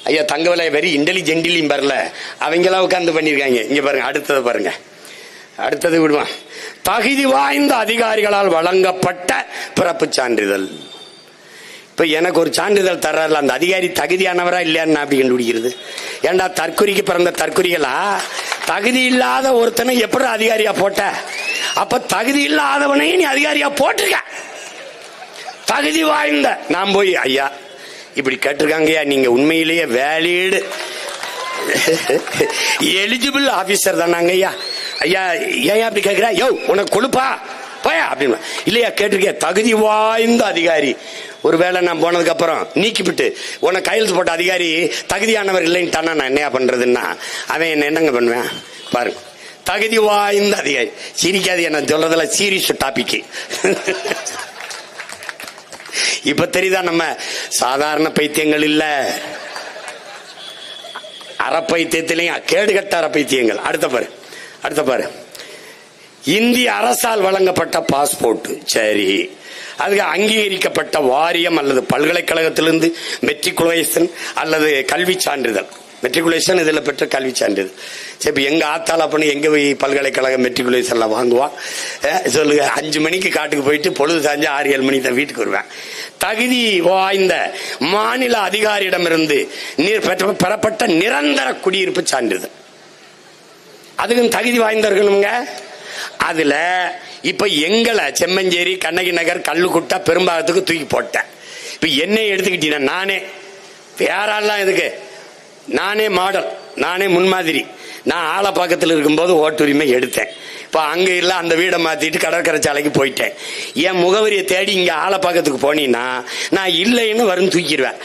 ஐயா தங்கவிலை வெரி இன்டெலிஜென்ட்லியும் வரல, அவங்களாம் உட்கார்ந்து பண்ணிருக்காங்க. இங்க பாருங்க, அடுத்தது பாருங்க, அடுத்தது விடுவான். தகுதி வாய்ந்த அதிகாரிகளால் வழங்கப்பட்ட பிறப்பு சான்றிதழ். இப்ப எனக்கு ஒரு சான்றிதழ் தர்றாருல, அந்த அதிகாரி தகுதியானவரா இல்லையான்னு அப்படி கண்டுபிடிக்கிறது? ஏண்டா தற்குறிக்கு பிறந்த தற்குறிகளா? தகுதி இல்லாத ஒருத்தனை எப்படி அதிகாரியா போட்ட? அப்ப தகுதி இல்லாதவனையும் நீ அதிகாரியா போட்டிருக்க. தகுதி வாய்ந்த நான் போய் ஐயா இப்படி கேட்டிருக்காங்கய்யா, நீங்க உண்மையிலேயே வேலிடு எலிஜிபிள் ஆபீசர் தானாங்க ஐயா? ஐயா ஏன் அப்படி கேட்கிற? யோ உனக்கு கொழுப்பா போயா அப்படின்னு. இல்லையா கேட்டிருக்க, தகுதி வாய்ந்த அதிகாரி. ஒருவேளை நான் போனதுக்கு அப்புறம் நீக்கிவிட்டு உனக்கு கையெழுத்து போட்ட அதிகாரி தகுதியானவர் இல்லைன்னு நான் என்னையா பண்றதுன்னா அவன் என்ன என்னங்க பண்ணுவேன் பாருங்க. தகுதி வாய்ந்த அதிகாரி. சிரிக்காது, என்ன சொல்றதுல சீரியஸ் டாபிக். இப்ப தெரியுதா நம்ம சாதாரண பைத்தியங்கள் இல்ல, அறப்பைத்தியத்திலையும் கேடுகட்ட அறப்பைத்தியங்கள். அடுத்த பாரு. இந்திய அரசால் வழங்கப்பட்ட பாஸ்போர்ட். சரி, அதுக்கு அங்கீகரிக்கப்பட்ட வாரியம் அல்லது பல்கலைக்கழகத்திலிருந்து மெட்ரிகுலேஷன் அல்லது கல்வி சான்றிதழ். மெட்ரிகுலேஷன் இதுல பெற்ற கல்வி சான்றிதழ். சரி, எங்க ஆத்தால பண்ணி எங்க போய் பல்கலைக்கழக மெட்ரிகுலேஷன்ல வாங்குவான் சொல்லுங்க? 5 மணிக்கு காட்டுக்கு போயிட்டு பொழுது சாஞ்சு 6-7 மணிக்கு தான் வீட்டுக்கு வருவேன். தகுதி வாய்ந்த மாநில அதிகாரியிடமிருந்து பெறப்பட்ட நிரந்தர குடியிருப்பு சான்றிதழ். அதுக்கும் தகுதி வாய்ந்த இருக்கணுங்க. அதுல இப்ப எங்களை செம்மஞ்சேரி, கண்ணகி நகர், கல்லுக்குட்டா, பெரும்பாகத்துக்கு தூக்கி போட்டேன். இப்ப என்னை எடுத்துக்கிட்டீங்கன்னா நானே யாரெல்லாம் எதுக்கு நானே மாடல், நானே முன்மாதிரி. நான் ஆலப்பாக்கத்தில் இருக்கும்போது ஓட்டுரிமை எடுத்தேன். இப்ப அங்க இல்ல, அந்த வீடை மாத்திட்டு கடற்கரை சாலைக்கு போயிட்டேன். என் முகவரியை தேடி இங்க ஆலப்பாக்கத்துக்கு போனீங்கன்னா நான் இல்லைன்னு வரும் தூக்கிடுவேன்.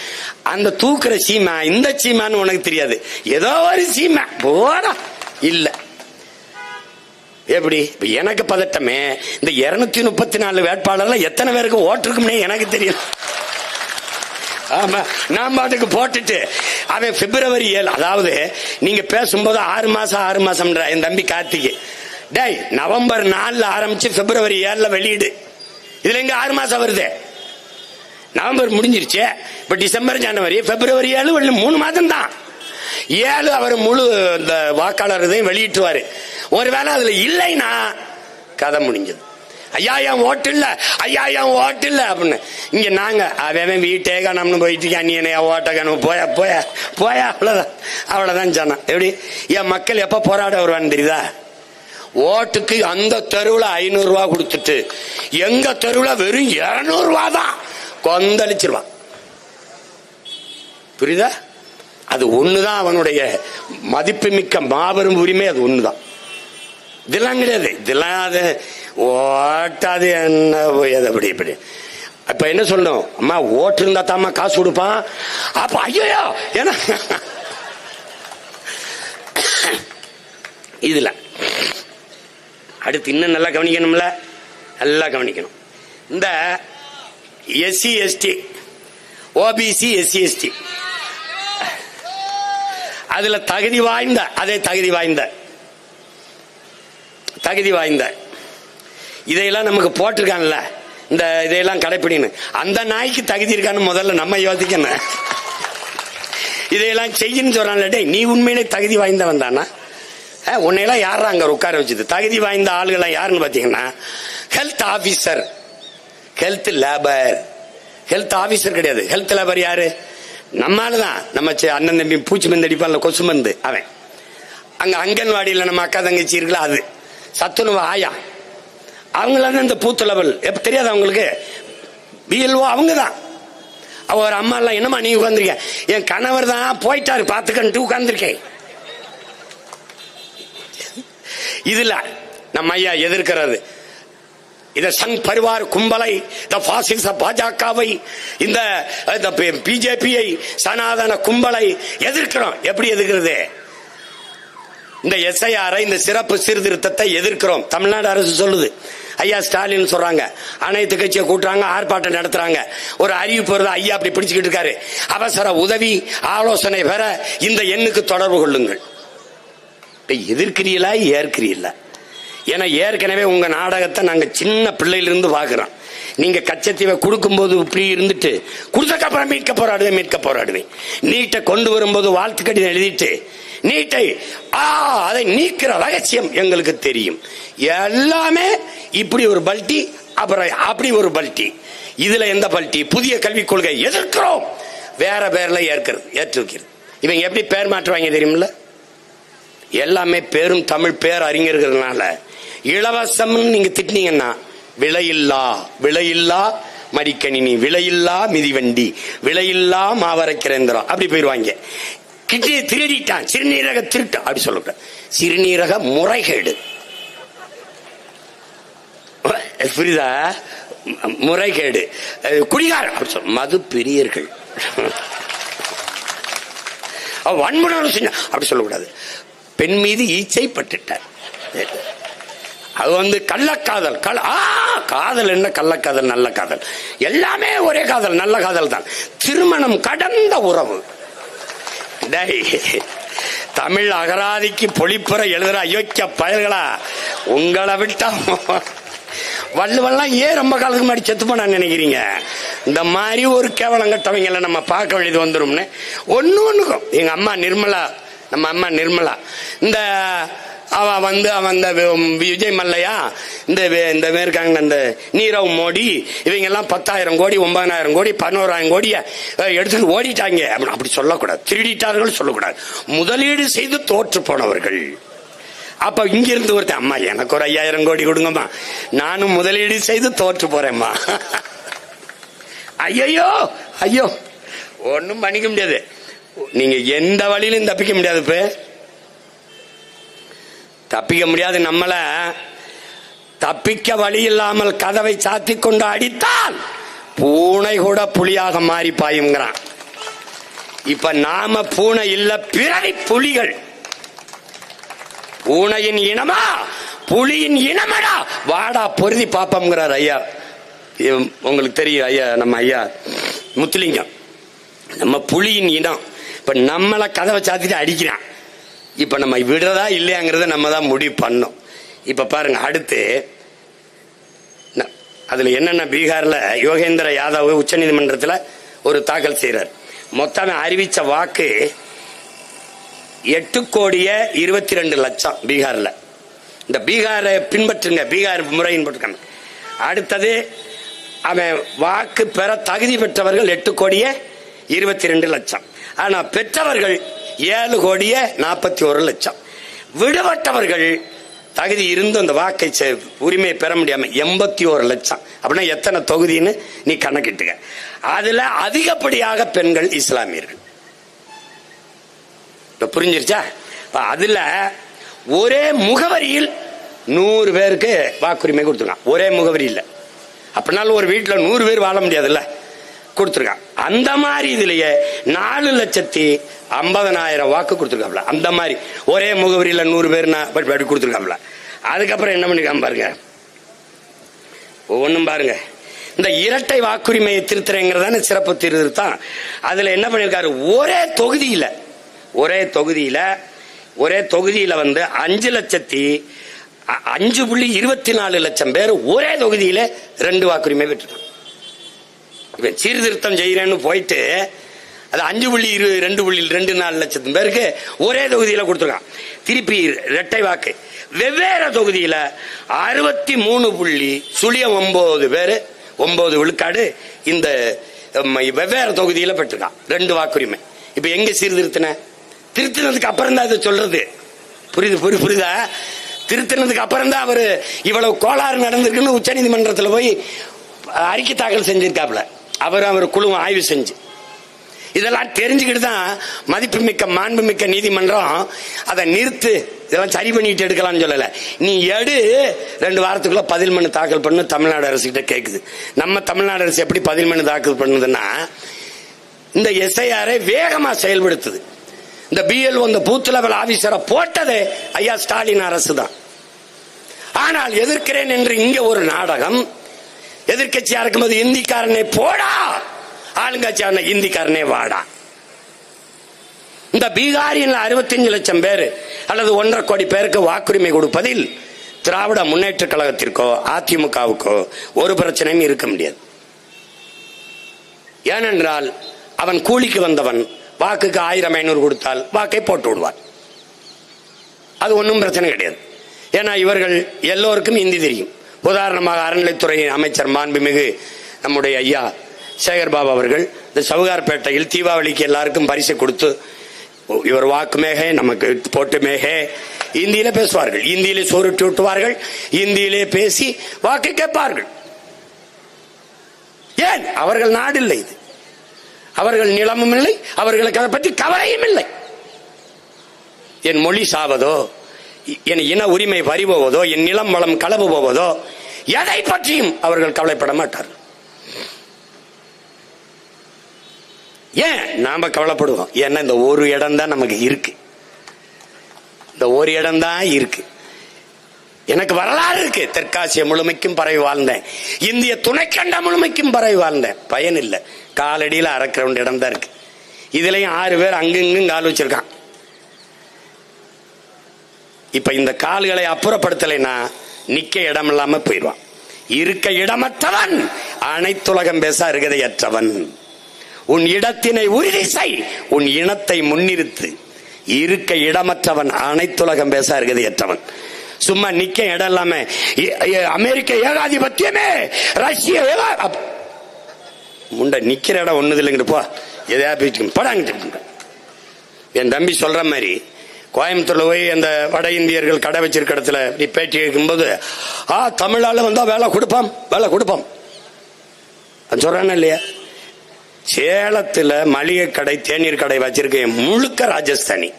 அந்த தூக்குற சீமா இந்த சீமான்னு உனக்கு தெரியாது, ஏதோ ஒரு சீமா போடா இல்ல. எப்படி எனக்கு பதட்டமே, இந்த 234 வேட்பாளர்ல எத்தனை பேருக்கு ஓட்டு இருக்கும்னே எனக்கு தெரியும். ஆமா, நான் பாட்டுக்கு போட்டுட்டு அவன் பிப்ரவரி 7, அதாவது நீங்க பேசும்போது 6 மாசம் என் தம்பி கார்த்திகை, டேய் நவம்பர் 4 ஆரம்பிச்சு பிப்ரவரி 7 வெளியீடு. இதுல எங்க 6 மாசம் வருது? நவம்பர் முடிஞ்சிருச்சு, இப்ப டிசம்பர், ஜனவரி, பிப்ரவரி 7 3 மாதம் தான். 7 அவர் முழு இந்த வாக்காளர் இதையும் வெளியிட்டுவாரு. ஒருவேளை அதுல இல்லைன்னா கதை முடிஞ்சது. ஐயா என் ஓட்டு இல்ல, ஐயா என் ஓட்டு இல்ல அப்படின்னு. இங்க நாங்க அவன் வீட்டே காணம்னு போயிட்டு நீ என்ன ஓட்ட காணும் போயா போயா போயா, அவ்வளவுதான் ஜனம். எப்படி என் மக்கள் எப்ப போராட வருவான்னு தெரியுதா? ஓட்டுக்கு அந்த தெருவுல 500 ரூபா கொடுத்துட்டு எங்க தெருவுல வெறும் 200 ரூபா தான் கொந்தளிச்சிருவான். புரியுதா? அது ஒண்ணுதான் அவனுடைய மதிப்புமிக்க மாபெரும் உரிமை, அது ஒண்ணுதான். இதெல்லாம் கிடையாது, இதெல்லாம் அது ஓட்டாது என்ன அப்படி இப்படி. அப்ப என்ன சொல்லணும்? அம்மா ஓட்டு இருந்தா தாம்மா காசு கொடுப்பான். அப்ப ஐயோ ஏன்னா இதுல அடுத்து இன்னும் நல்லா கவனிக்கணும்ல, நல்லா கவனிக்கணும். இந்த SC ST, OBC, SC ST, அதுல தகுதி வாய்ந்த, அதே தகுதி வாய்ந்த இதையெல்லாம் நமக்கு போட்டிருக்கான்ல, இந்த இதையெல்லாம் கடைப்பிடிக்கணும். அந்த நாய்க்கு தகுதி இருக்கான்னு முதல்ல நம்ம யோசிக்கணும். இதையெல்லாம் செய்யன்னு சொல்றான்ல, நீ உண்மையிலே தகுதி வாய்ந்தவன் தானா? உன்னையெல்லாம் யாரா அங்க உட்கார வச்சது? தகுதி வாய்ந்த ஆளுகள் யாருன்னு பாத்தீங்கன்னா, health officer, health labour. Health officer கிடையாது, ஹெல்த் லேபர் யாரு? நம்மாலதான், நம்ம அண்ணன் தம்பி பூச்சி மருந்து அடிப்பான்ல, கொசு மருந்து, அவன். அங்க அங்கன்வாடியில் நம்ம அக்கா தங்கச்சி இருக்குல்ல, அது சத்துணவு ஆயா, அவங்களாம் இந்த பூத்து லெவல் எப்ப தெரியாது அவங்களுக்கு, பிஎல்ஓ அவங்க தான். ஒரு அம்மா எல்லாம், என்னமா நீ உட்காந்துருக்க? என் கணவர் தான் போயிட்டாரு பாத்துக்கன்ட்டு உட்கார்ந்துருக்கேன். இதுல நம்ம ஐயா எதிர்க்கிறது இந்த சங் பரிவார் கும்பலை, இந்த பாசிச பாஜகவை, இந்த பிஜேபியை, சனாதன கும்பலை எதிர்க்கிறோம். எப்படி எதிர்க்கிறது? இந்த எஸ்ஐஆர், இந்த சிறப்பு சீர்திருத்தத்தை எதிர்க்கிறோம். தமிழ்நாடு அரசு சொல்லுது, ஐயா ஸ்டாலின் சொல்றாங்க, அனைத்து கட்சியை கூட்டுறாங்க, ஆர்ப்பாட்டம் நடத்துறாங்க. ஒரு அறிவிப்பு வருது, ஐயா அப்படி பிடிச்சுக்கிட்டு இருக்காரு. அவசர உதவி ஆலோசனை பெற இந்த எண்ணுக்கு தொடர்பு கொள்ளுங்கள். எதிர்க்கிறீங்களா, ஏற்கிறீங்களா? ஏன்னா ஏற்கனவே உங்க நாடகத்தை நாங்க சின்ன பிள்ளையிலிருந்து பாக்குறோம். நீங்க கச்சத்தீவை கொடுக்கும் போது இப்படி இருந்துட்டு, கொடுத்தக்கப்புறம் மீட்க போராடுவேன். நீட்டை கொண்டு வரும்போது வாழ்த்து கடிதம் எழுதிட்டு, நீட்டை அதை நீக்கிற ரகசியம் எங்களுக்கு தெரியும். எல்லாமே இப்படி ஒரு பல்டி, அப்புறம் அப்படி ஒரு பல்டி. இதுல எந்த பல்டி? புதிய கல்விக் கொள்கை எதிர்க்கிறோம், வேற பேர்ல ஏற்று வைக்கிறது. இவங்க எப்படி பேர் மாற்றுவாங்க தெரியுமில்ல? எல்லாமே பேரும் தமிழ் பேர் அறிஞர்கள்னால இலவசம் நீங்க திட்டினீங்கன்னா, விலையில்லா மடிக்கணினி, விலையில்லா மிதிவண்டி, விலையில்லா மாவரைக்கிறேந்திரம், அப்படி போயிருவாங்க. கிட்டிய திருடிட்டான், சிறுநீரக திருட்டு அப்படி சொல்ல, சிறுநீரக முறைகேடு, புரியுதா? முறைகேடு, குடிகாரம் அப்படி சொல்ல, மது பிரியர்கள், வன்முறை செஞ்ச அப்படி சொல்லக்கூடாது. பெண் மீது ஈச்சை பட்டுட்டார், அது கள்ளக்காதல். காதல் என்ன, கள்ளக்காதல், நல்ல காதல், எல்லாமே ஒரே காதல், நல்ல காதல் தான். திருமணம் கடந்த உறவு. தமிழ் அகராதிக்கு பொழிப்புற எழுதுற அயோக்கிய பயல்களா, உங்களை விட்டா வள்ளுவெல்லாம் ஏன் ரொம்ப காலத்துக்கு முன்னாடி செத்து போனா நினைக்கிறீங்க? இந்த மாதிரி ஒரு கேவலங்கட்டவங்களை நம்ம பார்க்க வேண்டியது வந்துரும்னு ஒண்ணுக்கும். எங்க அம்மா நிர்மலா, நம்ம அம்மா நிர்மலா, இந்த அவன் விஜய் மல்லையா, இந்த இருக்காங்க, இந்த நீரவ் மோடி, இவங்க எல்லாம் 10,000 கோடி 9,000 கோடி 11,000 கோடிய எடுத்துட்டு ஓடிட்டாங்க அப்படி சொல்லக்கூடாது. திருடிட்டார்கள் சொல்லக்கூடாது. முதலீடு செய்து தோற்று போனவர்கள். அப்ப இங்கிருந்து ஒருத்தன், அம்மா எனக்கு ஒரு 5,000 கோடி கொடுங்கம்மா, நானும் முதலீடு செய்து தோற்று போறேம்மா. ஐயோ ஒன்னும் பண்ணிக்க முடியாது. நீங்க எந்த வழியிலும் தப்பிக்க முடியாது. தப்பிக்க முடியாது. நம்மள தப்பிக்க வழி இல்லாமல் கதவை சாத்தி கொண்டு அடித்தால் பூனை கூட புலியாக மாறி பாயுங்கிறான். இப்ப நாம பூனை இல்ல, பிறவி புலிகள். பூனையின் இனமா புலியின் இனமடா, வாடா பொருதி பாப்பம்ங்கிறார் ஐயா. உங்களுக்கு தெரியும் ஐயா, நம்ம ஐயா முத்துலிங்கம். நம்ம புலியின் இனம். இப்ப நம்மள கதவை சாத்திட்டு அடிக்கிறான். இப்ப நம்ம விடுறதா இல்லையாங்கிறத நம்ம தான் முடிவு பண்ணோம். இப்ப பாருங்க, அடுத்து அதுல என்னென்ன, பீகார்ல யோகேந்திர யாதவ் உச்ச நீதிமன்றத்தில் ஒரு தாக்கல் செய்யறார். மொத்தம் அறிவிச்ச வாக்கு 8,22,00,000 பீகார்ல. இந்த பீகாரை பின்பற்றுங்க, பீகார் முறையின் போட்டுக்காங்க. அடுத்தது அவன் வாக்கு பெற தகுதி பெற்றவர்கள் 8,22,00,000. ஆனா பெற்றவர்கள் 7,41,00,000. விடுபட்டவர்கள் தகுதி இருந்து அந்த வாக்கை உரிமையை பெற முடியாம 81,00,000. அப்படின்னா எத்தனை தொகுதின்னு நீ கணக்கிட்டுக்க. அதுல அதிகப்படியாக பெண்கள், இஸ்லாமியர்கள். புரிஞ்சிருச்சா? அதுல ஒரே முகவரியில் 100 பேருக்கு வாக்குரிமை கொடுத்துருக்கான். ஒரே முகவரி இல்ல, அப்படின்னாலும் ஒரு வீட்டுல 100 பேர் வாழ முடியாதுல்ல, கொடுத்துருக்கான். அந்த மாதிரி இதுலயே 4,50,050 வாக்கு கொடுத்துருக்காப்ல. அந்த மாதிரி ஒரே முகவரியில 100 பேர் கொடுத்துருக்காப்ல. அதுக்கப்புறம் என்ன பண்ணிருக்காம பாருங்க, ஒவ்வொன்றும் பாருங்க. இந்த இரட்டை வாக்குரிமையை திருத்துறேங்கிறதான சிறப்பு திருத்தம். அதுல என்ன பண்ணிருக்காரு, ஒரே தொகுதியில 5,24 லட்சம் பேர் ஒரே தொகுதியில 2 வாக்குரிமை பெற்றுட்டாங்க. இவன் சீர்திருத்தம் செய்யறேன்னு போயிட்டு அது 5,2.24 லட்சம் பேருக்கு ஒரே தொகுதியில கொடுத்துருக்கான். திருப்பி இரட்டை வாக்கு வெவ்வேறு தொகுதியில 63.09 பேரு 9 விழுக்காடு இந்த வெவ்வேறு தொகுதியில பெற்றிருக்கான் 2 வாக்குரிமை. இப்ப எங்க திருத்தினதுக்கு அப்புறம் தான் அதை சொல்றது. புரியுதா? திருத்தினதுக்கு அப்புறம் தான் அவரு இவ்வளவு கோளாறு நடந்திருக்குன்னு உச்ச நீதிமன்றத்தில் போய் அறிக்கை தாக்கல் செஞ்சிருக்காப்ல. அவர் குழு ஆய்வு செஞ்சு இதெல்லாம் தெரிஞ்சுக்கிட்டு தான் மதிப்புமிக்க மாண்புமிக்க நீதிமன்றம் அதை நிறுத்து, இதெல்லாம் சரி பண்ணிட்டு எடுக்கலாம்னு சொல்லல. நீ 2 வாரத்துக்குள்ள பதில் மனு தாக்கல் பண்ணு தமிழ்நாடு அரசு கிட்ட கேக்குது. நம்ம தமிழ்நாடு அரசு எப்படி பதில் மனு தாக்கல் பண்ணுதுன்னா, இந்த எஸ்ஐஆரை வேகமா செயல்படுத்துது. இந்த பிஎல்ஓ இந்த பூத் லெவல் ஆபீசரை போட்டதே ஐயா ஸ்டாலின் அரசு தான். ஆனால் எதிர்க்கிறேன் என்று இங்க ஒரு நாடகம். எதிர்கட்சியா இருக்கும்போது இந்திக்காரனை போடா, ஆளுங்கட்சியான இந்திக்காரனே வாடா. இந்த பீகாரில் 65 லட்சம் பேர் அல்லது 1.5 கோடி பேருக்கு வாக்குரிமை கொடுப்பதில் திராவிட முன்னேற்ற கழகத்திற்கோ அதிமுகவுக்கோ ஒரு பிரச்சனையும் இருக்க முடியாது. ஏனென்றால் அவன் கூலிக்கு வந்தவன் வாக்குக்கு 1000-500 கொடுத்தால் வாக்கை போட்டு விடுவார். அது ஒன்றும் பிரச்சனை கிடையாது. ஏன்னா இவர்கள் எல்லோருக்கும் இந்தி தெரியும். உதாரணமாக அறநிலைத்துறை அமைச்சர் மாண்புமிகு நம்முடைய ஐயா சேகர்பாபு அவர்கள் இந்த சவுகார்பேட்டையில் தீபாவளிக்கு எல்லாருக்கும் பரிசு கொடுத்து இவர் வாக்கு மேகே நமக்கு போட்டு மேகே இந்தியில பேசுவார்கள், இந்தியிலே சோறுட்டு விட்டுவார்கள், இந்தியிலே பேசி வாக்கு கேட்பார்கள். ஏன்? அவர்கள் நாடு இல்லை, இது அவர்கள் நிலமும் இல்லை, அவர்களுக்கு அதை பற்றி கவலையும் இல்லை. என் மொழி சாவதோ, என் இன உரிமை பறிபோவதோ, என் நிலம் வளம் களவு போவதோ, எதை பற்றியும் அவர்கள் கவலைப்பட மாட்டார்கள். ஏன் நாம கவலைப்படுவோம்? ஏன்னா இந்த ஒரு இடம் தான் நமக்கு இருக்கு, இந்த ஒரு இடம் தான் இருக்கு. எனக்கு வரலாறு இருக்கு. தெற்காசிய முழுமைக்கும் பரவி வாழ்ந்தேன், இந்திய துணைக்கண்ட முழுமைக்கும் பரவி வாழ்ந்தேன். பயன் இல்லை, காலடியில் அரைக்கிற இடம் தான் இருக்கு. இதுலயும் 6 பேர் அங்கிங்கும் கால் வச்சிருக்கான். இப்ப இந்த கால்களை அப்புறப்படுத்தலைன்னா நிக்க இடம் இல்லாம போயிடுவான். இருக்க இடமற்றவன் அனைத்துலகம் பேச அருகதையற்றவன். உன் இடத்தினை உறுதி செய், உன் இனத்தை முன்னிறுத்து. இருக்க இடமற்றவன் அனைத்துலகம் பேச அருகதையற்றவன். சும்மா நிக்க இடம் இல்லாம அமெரிக்க ஏகாதிபத்தியமே, ரஷ்ய முண்ட நிக்கிற இடம் ஒண்ணுது இல்லைங்கிட்டு போ, எதையா போயிட்டு படாங்கிட்டு. என் தம்பி சொல்ற மாதிரி கோயம்புத்தூர்ல போய் அந்த வட இந்தியர்கள் கடை வச்சிருக்க இடத்துல நீ பேட்டி கேட்கும்போது, தமிழால வந்தா வேலை கொடுப்போம் சொல்றானே இல்லையா? சேலத்துல மளிகை கடை தேநீர் கடை வச்சிருக்கேன், முழுக்க ராஜஸ்தானி.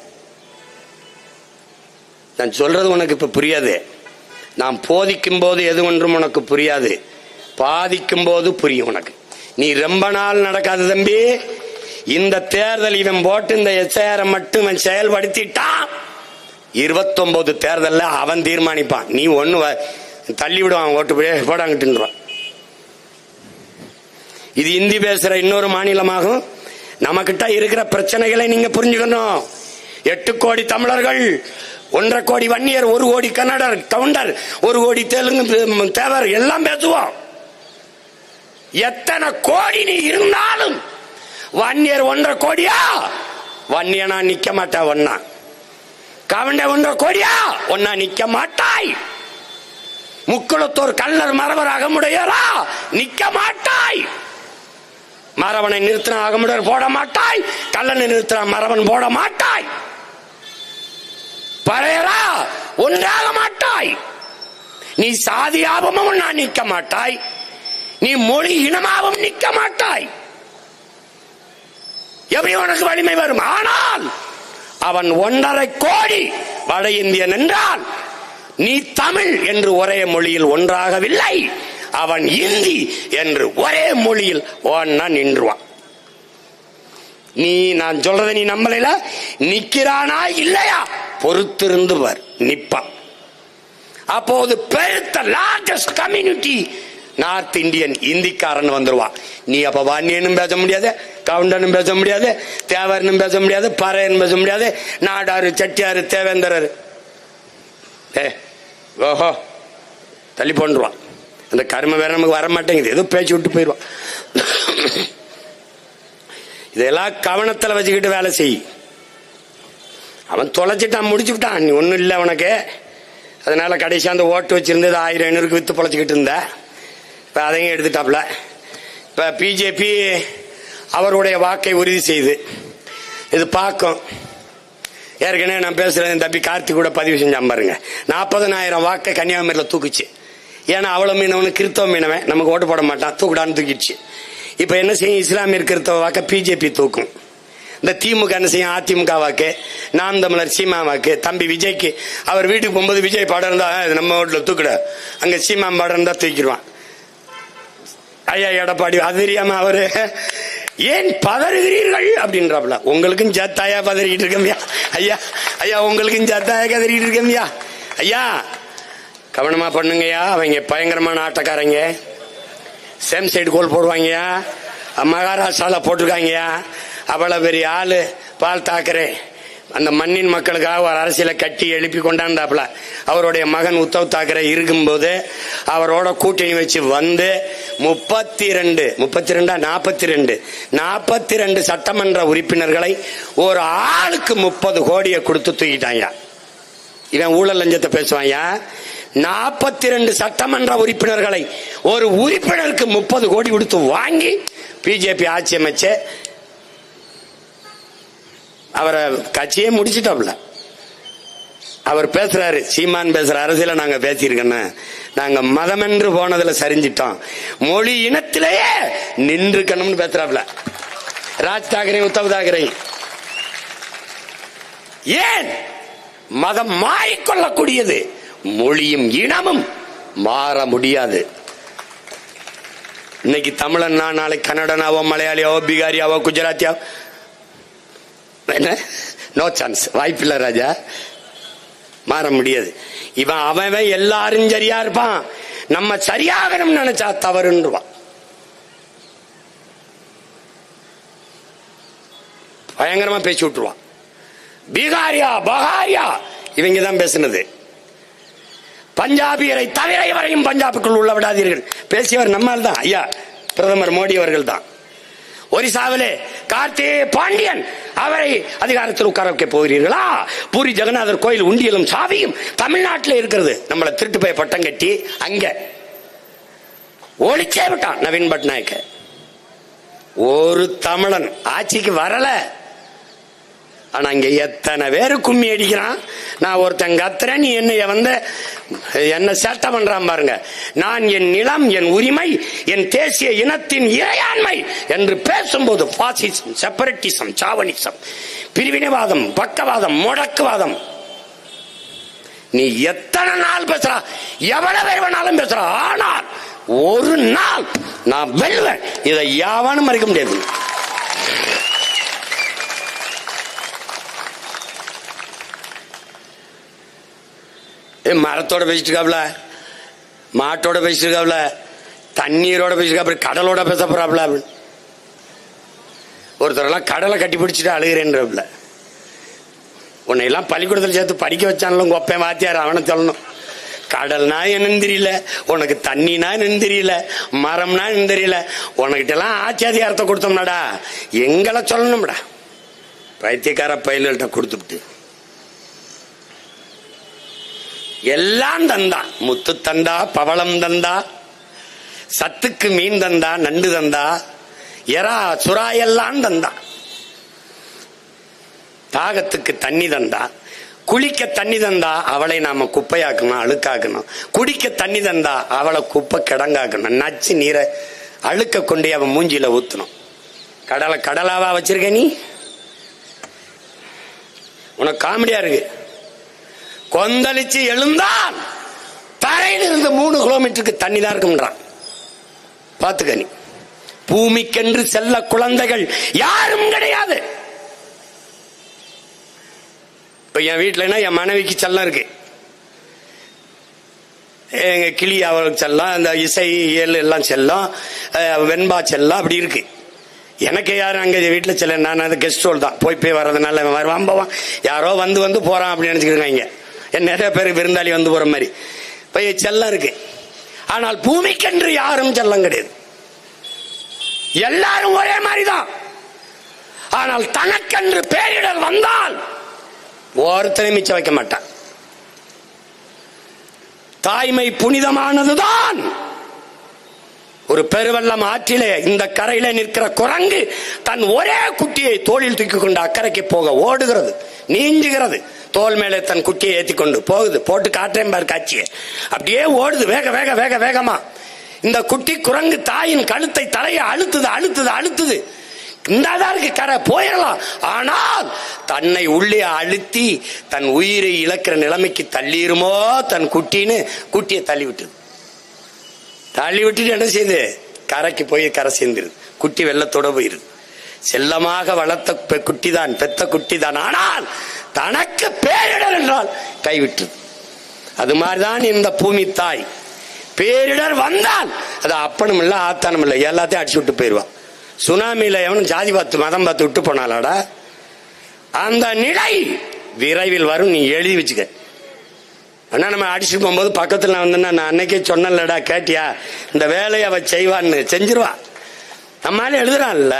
நான் சொல்றது உனக்கு இப்ப புரியாது. நான் போதிக்கும் போது எது ஒன்றும் உனக்கு புரியாது, பாதிக்கும் போது புரியும் உனக்கு. நீ ரொம்ப நாள் நடக்காது தம்பி. இந்த தேர்தல் இவன் போட்டு இந்த எஸ்ஐஆர் மட்டும் செயல்படுத்திட்டான், 29 தேர்தல்ல அவன் தீர்மானிப்பான். நீ ஒண்ணு தள்ளி விடுவான், ஓட்டு போடாங்கிட்டுருவான். இது இந்தி பேசுற இன்னொரு மாநிலமாகும். நமக்கிட்ட இருக்கிற பிரச்சனைகளை நீங்க புரிஞ்சுக்கணும். 8 கோடி தமிழர்கள், 1.5 கோடி வன்னியர், 1 கோடி கன்னடர் கவுண்டர், 1 கோடி தெலுங்கு தேவர் எல்லாம் பேசுவோம். எத்தனை கோடி நீ இருந்தாலும் வன்னியர் 1.5 கோடியா? வன்னியனா நிக்க மாட்டா. ஒன்னா கவுண்டர் 1.5 கோடியா? ஒன்னா நிக்க மாட்டாய். முக்குளத்தோர் கல்லர் மரவர் அகமுடையரா? நிக்க மாட்டாய். மரவனை நிறுத்தின அகமுடையர் போட மாட்டாய், கல்லனை நிறுத்தின மரவன் போட மாட்டாய். பறையரா ஒன்றாக மாட்டாய். நீ சாதியாபமும் நான் நிக்க மாட்டாய், நீ மொழி இனமாவும் நிக்க மாட்டாய். எப்படி உனக்கு வலிமை வரும்? ஆனால் அவன் 1.5 கோடி வட இந்தியன் என்றால் நீ தமிழ் என்று ஒரே மொழியில் ஒன்றாகவில்லை, அவன் இந்தி என்று ஒரே மொழியில் ஒன்னா நின்றுவான். நீ நான் சொல்றத நீ நம்பல, நிக்கிறானா இல்லையா பொறுத்திருந்து பார், நிப்பான். அப்போது பெருத்த லார்ஜஸ்ட் கம்யூனிட்டி நார்த் இந்தியன் இந்திக்காரன் வந்துருவான். நீ அப்ப வாணியனும் பேச முடியாது, கவுண்டனும் பேச முடியாது, தேவரனும் பேச முடியாது, பறையனும் பேச முடியாது, நாடாரு, செட்டியாரு, தேவேந்தரர் ஓஹோ தள்ளி போன்றுவான். அந்த கர்ம வேற நமக்கு வர மாட்டேங்குது, ஏதோ பேச்சு விட்டு போயிடுவான். இதெல்லாம் கவனத்தில் வச்சுக்கிட்டு வேலை செய். அவன் தொலைச்சிட்டான், முடிச்சு விட்டான், நீ ஒன்றும் இல்லை உனக்கு. அதனால கடைசி அந்த ஓட்டு வச்சிருந்தது 1000-500 வித்து பொழைச்சிக்கிட்டு இருந்த, இப்போ அதையும் எடுத்துட்டாப்ல. இப்போ பிஜேபி அவருடைய வாக்கை உறுதி செய்து இது பார்க்கும். ஏற்கனவே நான் பேசுறேன், தம்பி கார்த்திக் கூட பதிவு செஞ்சான் பாருங்க, 40,000 வாக்கை கன்னியாகுமரியில் தூக்குச்சு. ஏன்னா அவ்வளவு மீனவனு கிறிஸ்தவ மீனவன் நமக்கு ஓட்டு போட மாட்டான், தூக்குடான்னு தூக்கிடுச்சு. இப்ப என்ன செய்யும், இஸ்லாமியர் கிறிஸ்தவ வாக்க பிஜேபி தூக்கும். இந்த திமுக என்ன செய்யும், அதிமுக வாக்கு, நாம் தமிழர் சீமா வாக்கு. தம்பி விஜய்க்கு அவர் வீட்டுக்கு போகும்போது விஜய் பாடம் இருந்தா நம்ம வீட்டுல தூக்கிட, அங்க சீமா பாடம் இருந்தா தூக்கிடுவான். ஐயா எடப்பாடி அது தெரியாம அவரு ஏன் பதறுகிறீர்கள் அப்படின்றாப்ல. உங்களுக்கும் ஜத்தாயா பதறிக்கிட்டு இருக்கமியா ஐயா, ஐயா உங்களுக்கும் ஜத்தாயா கதறிக்கிட்டு இருக்கமியா ஐயா, கவனமா பண்ணுங்கய்யா. அவங்க பயங்கரமான ஆட்டக்காரங்க, சேம் சைடு கோல் போடுவாங்கயா, மகாராஷ்டிரால போட்டிருக்காங்கயா. அவ்வளவு பெரிய ஆளு பால் தாக்கரே அந்த மண்ணின் மக்களுக்காக ஒரு அரசியலை கட்டி எழுப்பி கொண்டாந்தாப்ல. அவருடைய மகன் உத்தவ் தாக்கரே இருக்கும்போது அவரோட கூட்டணி வச்சு வந்து 42 சட்டமன்ற உறுப்பினர்களை ஒரு ஆளுக்கு 30 கோடியை கொடுத்து தூக்கிட்டாங்க. இவன் ஊழல் லஞ்சத்தை பேசுவாயா. 42 சட்டமன்ற உறுப்பினர்களை ஒரு உறுப்பினருக்கு 30 கோடி கொடுத்து வாங்கி பிஜேபி ஆட்சி அமைச்சு அவரை கட்சியே முடிச்சுட்டோம்ல. அவர் பேசுறாரு, சீமான் பேசுற அரசியல நாங்க பேசியிருக்கோம், நாங்க மதம் என்று போனதுல சரிஞ்சிட்டோம், மொழி இனத்திலேயே நின்றுக்கணும்னு பேசுறாப்ல. ராஜ் தாக்கரே, உத்தவ் தாக்கரே ஏன் மதம் மாறிக்கொள்ளக்கூடியது, மொழியும் இனமும் மாற முடியாது. இன்னைக்கு தமிழன்னா நாளைக்கு கன்னடனாவோ, மலையாளியாவோ, பீகாரியாவோ, குஜராத்தியாவோ, நோ சான்ஸ், வாய்ப்பில்லை ராஜா, மாற முடியாது. இவன் அவன் எல்லாரும் சரியா இருப்பான், நம்ம சரியாகணும் நினைச்சா தவறுன்றான். பயங்கரமா பேசி விட்டுருவான். பீகாரியா பகாரியா இவங்க தான் பேசினது. பஞ்சாபியரை தவிர இவரையும் பஞ்சாபுக்குள் உள்ள விடாதீர்கள் பேசியவர் நம்மால் தான், ஐயா பிரதமர் மோடி அவர்கள் தான். ஒரிசாவிலே கார்த்தி பாண்டியன் அவரை அதிகாரத்தில் உட்கார வைக்க போகிறீர்களா? பூரி ஜெகநாதர் கோயில் உண்டியலும் சாவியும் தமிழ்நாட்டில் இருக்கிறது. நம்மளை திருட்டு போய் பட்டம் கட்டி அங்க ஒழிச்சே விட்டான் நவீன் பட்நாயக். ஒரு தமிழன் ஆட்சிக்கு வரல. ஆனா இங்க எத்தனை பேரு கும்மி அடிக்கிறான். நான் ஒருத்தன் கத்துறேன், நீ என்ன சேட்டை பண்றான் பாருங்க. நான் என் நிலம், என் உரிமை, என் தேசிய இனத்தின் இறையாண்மை என்று பேசும்போது பாசிசம், செப்பரேட்டிசம், சாவனிசம், பிரிவினைவாதம், பக்கவாதம், முடக்குவாதம், நீ எத்தனை நாள் பேசுறா, எவ்வளவு பேர் வேணாலும் பேசுறா. ஆனால் ஒரு நாள் நான் வெல்வேன், இதை யாவானும் மறைக்க முடியாது. மரத்தோட பேசிட்டுருக்காப்ல, மாட்டோட பேசிட்டுருக்காப்ல, தண்ணீரோட பேசிட்டு கடலோட பேச போறாப்ல. ஒருத்தரெல்லாம் கடலை கட்டி பிடிச்சிட்டு அழுகிறேன்றாப்ல. உன்னை எல்லாம் பள்ளிக்கூடத்தில் சேர்த்து படிக்க வச்சான்ல உங்க ஒப்பன் வாத்தியார், அவனை சொல்லணும். கடல்னா என்னன்னு தெரியல உனக்கு, தண்ணினா என்னன்னு தெரியல, மரம்னா என்னன்னு தெரியல. உனக்கிட்ட எல்லாம் ஆட்சியாதிகாரத்தை கொடுத்தோம்னாடா எங்களை சொல்லணும்டா. பைத்தியக்கார பயில்கள்கிட்ட கொடுத்துட்டு எல்லாம் தந்தா, முத்து தந்தா, பவளம் தந்தா, சத்துக்கு மீன் தந்தா, நண்டு தந்தா, எறா சுறா எல்லாம் தந்தா, தாகத்துக்கு தண்ணி தந்தா, குளிக்க தண்ணி தந்தா அவளை நாம குப்பையாக்கணும், அழுக்காக்கணும். குடிக்க தண்ணி தந்தா அவளை குப்பை கிடங்காக்கணும். நச்சு நீரை அழுக்க கொண்டு அவன் மூஞ்சில ஊத்தணும். கடலை கடலாவா வச்சிருக்க நீ? உனக்கு காமெடியா இருக்கு. கொந்தளிச்சு எழுந்தால் தரையில் இருந்து 3 கிலோமீட்டருக்கு தண்ணி தான் இருக்கும்ன்றான். பாத்துக்க நீ. பூமிக்கென்று செல்ல குழந்தைகள் யாரும் கிடையாது. இப்ப என் வீட்டுல என் மனைவிக்கு செல்லம் இருக்கு. கிளி அவளுக்கு செல்லம், இந்த இசை இயல் எல்லாம் செல்லம், வெண்பா செல்லம், அப்படி இருக்கு. எனக்கு யாரும் அங்கே வீட்டில் செல்ல, நான் அது கெஸ்ட் ஹோல் தான், போய் வர்றதுனால வருவான் போவான், யாரோ வந்து போறான் அப்படின்னு நினைச்சுக்கிருக்காங்க. நிறைய பேர் விருந்தாளி வந்து போற மாதிரி போய் செல்லம் இருக்கு. ஆனால் பூமிக்கென்று யாரும் செல்லம் கிடையாது, எல்லாரும் ஒரே மாதிரிதான். ஆனால் தனக்கென்று பேரிடர் வந்தால் ஒருத்தனை மிச்சம் வைக்க மாட்டான். தாய்மை புனிதமானதுதான். ஒரு பெருவெள்ளம் ஆற்றிலே இந்த கரையில நிற்கிற குரங்கு தன் ஒரே குட்டியை தோளில் தூக்கி கொண்டு அக்கறைக்கு போக ஓடுகிறது, நீஞ்சுகிறது. தோல் மேலே தன் குட்டியை ஏற்றி கொண்டு போகுது. போட்டு காற்றேன் பார் காட்சியை. அப்படியே ஓடுது வேக வேக வேக வேகமா. இந்த குட்டி குரங்கு தாயின் கழுத்தை தலையை அழுத்துது. இந்தாதான் இருக்கு கரை, போயிடலாம். ஆனால் தன்னை உள்ளே அழுத்தி தன் உயிரை இழக்கிற நிலைமைக்கு தள்ளிருமோ தன் குட்டின்னு குட்டியை தள்ளி விட்டுட்டு என்ன செய்யுது, கரைக்கு போய் கரை சேர்ந்துருது. குட்டி வெள்ளத்தோட போயிருது. செல்லமாக வளர்த்த குட்டிதான், பெத்த குட்டிதான். ஆனால் தனக்கு பேரிடர் என்றால் கைவிட்டு. அது மாதிரிதான் இந்த பூமி தாய். பேரிடர் வந்தால் அது அப்பனும் இல்ல ஆத்தானும் இல்ல, எல்லாத்தையும் அடிச்சு விட்டு போயிருவான். சுனாமியில எவனும் ஜாதி பார்த்து மதம் பார்த்து விட்டு போனாலாடா. அந்த நிலை விரைவில் வரும், நீ எழுதி வச்சுக்க. ஆனா நம்ம அடிச்சுட்டு போகும்போது பக்கத்துல வந்தேன்னா, நான் அன்னைக்கே சொன்னலடா கேட்டியா, இந்த வேலையை அவ செய்வான்னு செஞ்சிருவா. நம்மளால எழுதுறான்ல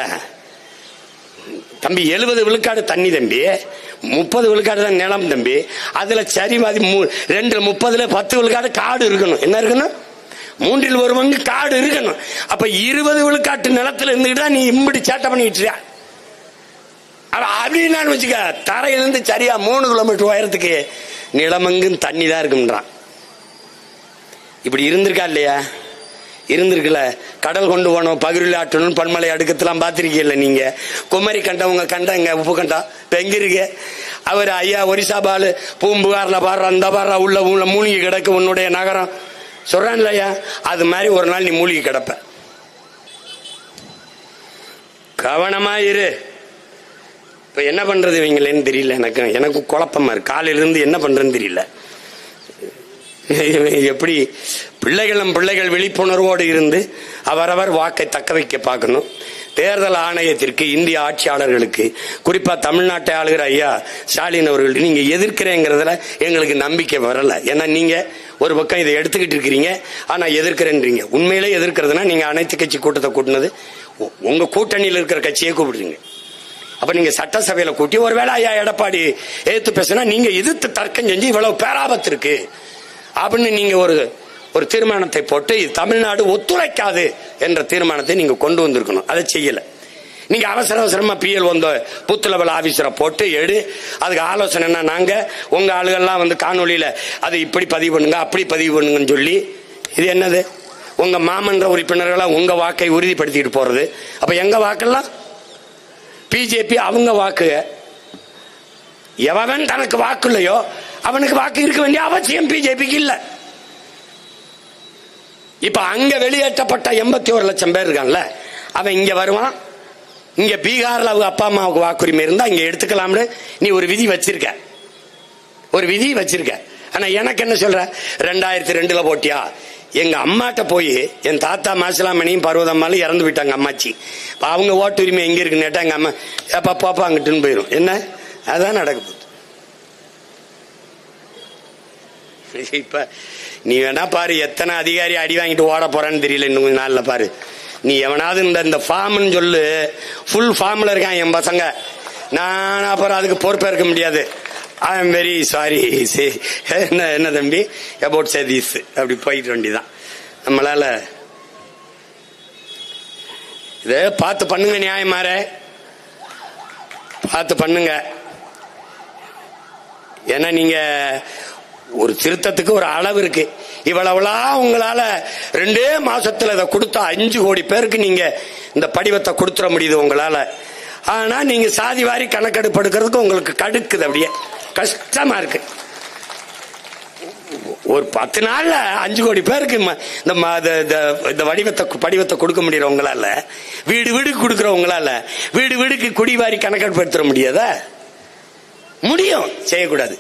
தம்பி, 70 விழுக்காடு தண்ணி தம்பி, 30 விழுக்காடு தான் நிலம் தம்பி. அதுல சரி மாதிரி 2 30 10 விழுக்காடு காடு இருக்கணும். என்ன இருக்கணும்? 3 ஒரு பங்கு காடு இருக்கணும். அப்ப 20 விழுக்காட்டு நிலத்துல இருந்துகிட்டா நீ இம்படி சேட்டை பண்ணிட்டு அப்படின்னு வச்சுக்க. தரையிலிருந்து சரியா 3 கிலோமீட்டர் உயரத்துக்கு நிலமங்கும் தண்ணி தான் இருக்குன்றான். இப்படி இருந்திருக்கா இல்லையா? இருந்திருக்குல்ல. கடல் கொண்டு போனோம், பகிரில் ஆற்றணும், பன்மலை அடுக்கத்தெல்லாம் பார்த்திருக்கீங்கல்ல நீங்க. குமரி கண்டம் உங்க கண்டம் எங்க, உப்பு கண்டம் இப்ப எங்க இருக்கு? அவர் ஐயா ஒரிசா பாலு பூம்புகார்ல பாடுற அந்த பாடுற உள்ள மூலிகை கிடக்கு உன்னுடைய நகரம் சொல்றான் இல்லையா? அது மாதிரி ஒரு நாள் நீ மூலிகை கிடப்ப. கவனமா இரு. இப்ப என்ன பண்றது இவங்களேன்னு தெரியல. எனக்கு குழப்பமா இருக்கு. காலையில இருந்து என்ன பண்றேன்னு தெரியல. எப்படி பிள்ளைகள் விழிப்புணர்வோடு இருந்து அவரவர் வாக்கை தக்க வைக்க பார்க்கணும். தேர்தல் ஆணையத்திற்கு, இந்திய ஆட்சியாளர்களுக்கு, குறிப்பா தமிழ்நாட்டை ஆளுகிற ஐயா ஸ்டாலின் அவர்கள், நீங்க எதிர்க்கிறேங்கிறதுல எங்களுக்கு நம்பிக்கை வரல. ஏன்னா நீங்க ஒரு பக்கம் இதை எடுத்துக்கிட்டு இருக்கிறீங்க, ஆனா எதிர்க்கிறேன்றீங்க. உண்மையிலே எதிர்க்கிறதுனா நீங்க அனைத்து கட்சி கூட்டத்தை கூட்டினது உங்க கூட்டணியில் இருக்கிற கட்சியை கூப்பிடுறீங்க. அப்ப நீங்க சட்டசபையில கூட்டி ஒருவேளை ஐயா எடப்பாடி எதிர்த்து பேசினா நீங்க எதிர்த்து தர்க்கம் செஞ்சு இவ்வளவு பேராபத்து இருக்கு அப்படின்னு நீங்க ஒரு தீர்மானத்தை போட்டு தமிழ்நாடு ஒத்துழைக்காது என்ற தீர்மானத்தை நீங்க கொண்டு வந்திருக்கணும். அதை செய்யல. நீங்க அவசரமா பிஎல் வந்த பூத் லெவல் ஆபீசரை போட்டு அதுக்கு ஆலோசனை நாங்க உங்க ஆளுகள்லாம் காணொலியில அதை இப்படி பதிவு பண்ணுங்க அப்படி பதிவு பண்ணுங்கன்னு சொல்லி, இது என்னது? உங்க மாமன்ற உறுப்பினர்களை உங்க வாக்கை உறுதிப்படுத்திட்டு போறது. அப்ப எங்க வாக்கெல்லாம் பிஜேபி அவங்க வாக்கு. எவன் தனக்கு வாக்கு இல்லையோ அவனுக்கு வாக்கு இருக்க வேண்டிய அவசியம் பிஜேபிக்கு இல்ல. இப்ப அங்க வெளியேற்றப்பட்ட 81 லட்சம் பேர் இருக்கான்ல, அவன் இங்க வருவான். இங்க பீகார்ல அவங்க அப்பா அம்மாவுக்கு வாக்குரிமை இருந்தா இங்க எடுத்துக்கலாம்னு நீ ஒரு விதி வச்சிருக்க. ஆனா எனக்கு என்ன சொல்ற, 2002 போட்டியா? எங்க அம்மாட்ட போய் என் தாத்தா மாசிலாமணியும் பர்வதம்மாலும் இறந்து போயிட்டாங்க அம்மாச்சி. அவங்க ஓட்டு உரிமை எங்க இருக்குன்னு கேட்டா எங்க அம்மா பாப்பா அங்கிட்டுன்னு போயிடும். என்ன அதான் நடக்க போகுது. இப்ப நீ வேணா பாரு, எத்தனை அதிகாரி அடி வாங்கிட்டு ஓட போறான்னு தெரியல. இன்னும் கொஞ்சம் நாள்ல பாரு. நீ எவனாவது இந்த ஃபார்ம்னு சொல்லு, ஃபுல் ஃபார்ம்ல இருக்கான் என் பசங்க. நான் அப்புறம் அதுக்கு பொறுப்பேற்க முடியாது. I am very sorry. என்ன தம்பி அபவுட் சே திஸ், அப்படி போயிட்டு வேண்டிதான். நம்மளால இதை பார்த்து பண்ணுங்க, நியாயமாற பார்த்து பண்ணுங்க. ஏன்னா நீங்க ஒரு திருத்தத்துக்கு ஒரு அளவு இருக்கு. இவ்வளவுலாம் உங்களால 2 மாசத்துல இதை கொடுத்தா 5 கோடி பேருக்கு நீங்க இந்த படிவத்தை கொடுத்துட முடியுது உங்களால. ஆனா நீங்க சாதி வாரி கணக்கெடுப்பு எடுக்கிறதுக்கு உங்களுக்கு கடுக்குது, அப்படியே கஷ்டமா இருக்கு. ஒரு 10 நாள்ல 5 கோடி பேருக்கு இந்த படிவத்தை கொடுக்க முடியற உங்களால, வீடுக்கு கொடுக்கறவங்களால வீடுக்கு குடிவாரி கணக்கெடுப்பு எடுத்துட முடியாதா? முடியும், செய்யக்கூடாது.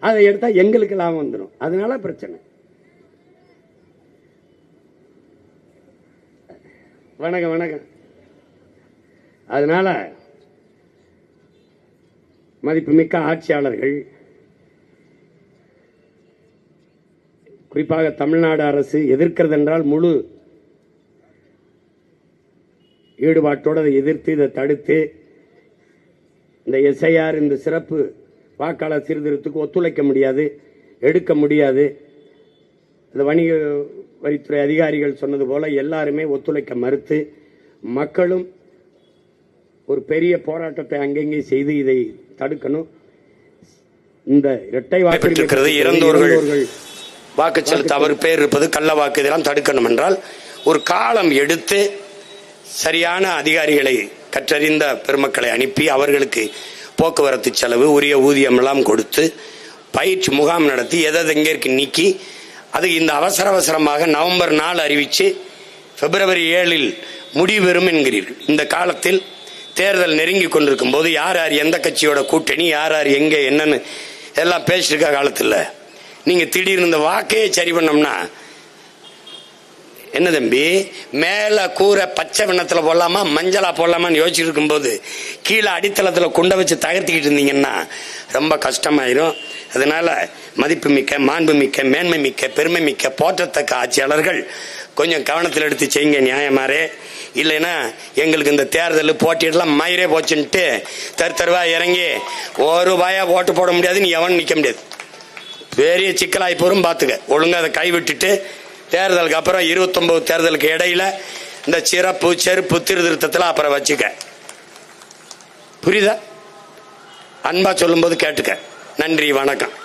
அதை எடுத்தா எங்களுக்கு லாபம் வந்துடும். அதனால பிரச்சனை. வணக்கம் வணக்கம். அதனால மதிப்புமிக்க ஆட்சியாளர்கள், குறிப்பாக தமிழ்நாடு அரசு எதிர்க்கிறது என்றால் முழு ஈடுபாட்டோடு அதை எதிர்த்து இதை தடுத்து இந்த எஸ்ஐஆர் இந்த சிறப்பு வாக்காளர் சீர்திருத்தத்துக்கு ஒத்துழைக்க முடியாது, எடுக்க முடியாது. இந்த வணிக வரித்துறை அதிகாரிகள் சொன்னது போல எல்லாருமே ஒத்துழைக்க மறுத்து மக்களும் ஒரு பெரிய போராட்டத்தை அங்கங்கே செய்து இதை தடுக்கணும். இந்த இரட்டை வாக்கு இறந்தோர்கள் வாக்கு செலுத்த அவர் பேர் இருப்பது கள்ள வாக்கு, இதெல்லாம் தடுக்கணும் என்றால் ஒரு காலம் எடுத்து சரியான அதிகாரிகளை கற்றறிந்த பெருமக்களை அனுப்பி அவர்களுக்கு போக்குவரத்து செலவு உரிய ஊதியம் எல்லாம் கொடுத்து பயிற்சி முகாம் நடத்தி எதை எங்கே நீக்கி அது இந்த அவசரமாக நவம்பர் 4 அறிவிச்சு பிப்ரவரி 7 முடிவு பெறும் என்கிறீர்கள். இந்த காலத்தில் தேர்தல் நெருங்கி கொண்டிருக்கும் போது யார் யார் எந்த கட்சியோட கூட்டணி, யார் யார் எங்க என்னன்னு எல்லாம் பேசிருக்க காலத்தில் நீங்க திடீர்னு இந்த வாக்கையே சரி பண்ணோம்னா என்ன தம்பி, மேல கூரை பச்சை வண்ணத்துல போடலாமா மஞ்சளா போடலாமான்னு யோசிச்சுட்டு இருக்கும் போது கீழே அடித்தளத்துல குண்டை வச்சு தகர்த்திக்கிட்டு இருந்தீங்கன்னா ரொம்ப கஷ்டமாயிரும். அதனால மதிப்புமிக்க, மாண்புமிக்க, மேன்மை மிக்க, பெருமை மிக்க, போற்றத்தக்க ஆட்சியாளர்கள் கொஞ்சம் கவனத்தில் எடுத்து செய்யுங்க நியாயமாரே. இல்லைன்னா எங்களுக்கு இந்த தேர்தல் போட்டியெல்லாம் மயிரே போச்சுன்ட்டு தருவா இறங்கி ஒரு ரூபாயா ஓட்டு போட முடியாது, நீ எவன் நிக்க முடியாது. பெரிய சிக்கலாய் போரும் பார்த்துக்க. ஒழுங்கா அதை கைவிட்டுட்டு தேர்தலுக்கு அப்புறம் 29 தேர்தலுக்கு இடையில இந்த சிறப்பு செருப்பு திருத்தத்தில் அப்புறம் வச்சுக்க. புரியுதா? அன்பா சொல்லும் போது கேட்டுக்க. நன்றி, வணக்கம்.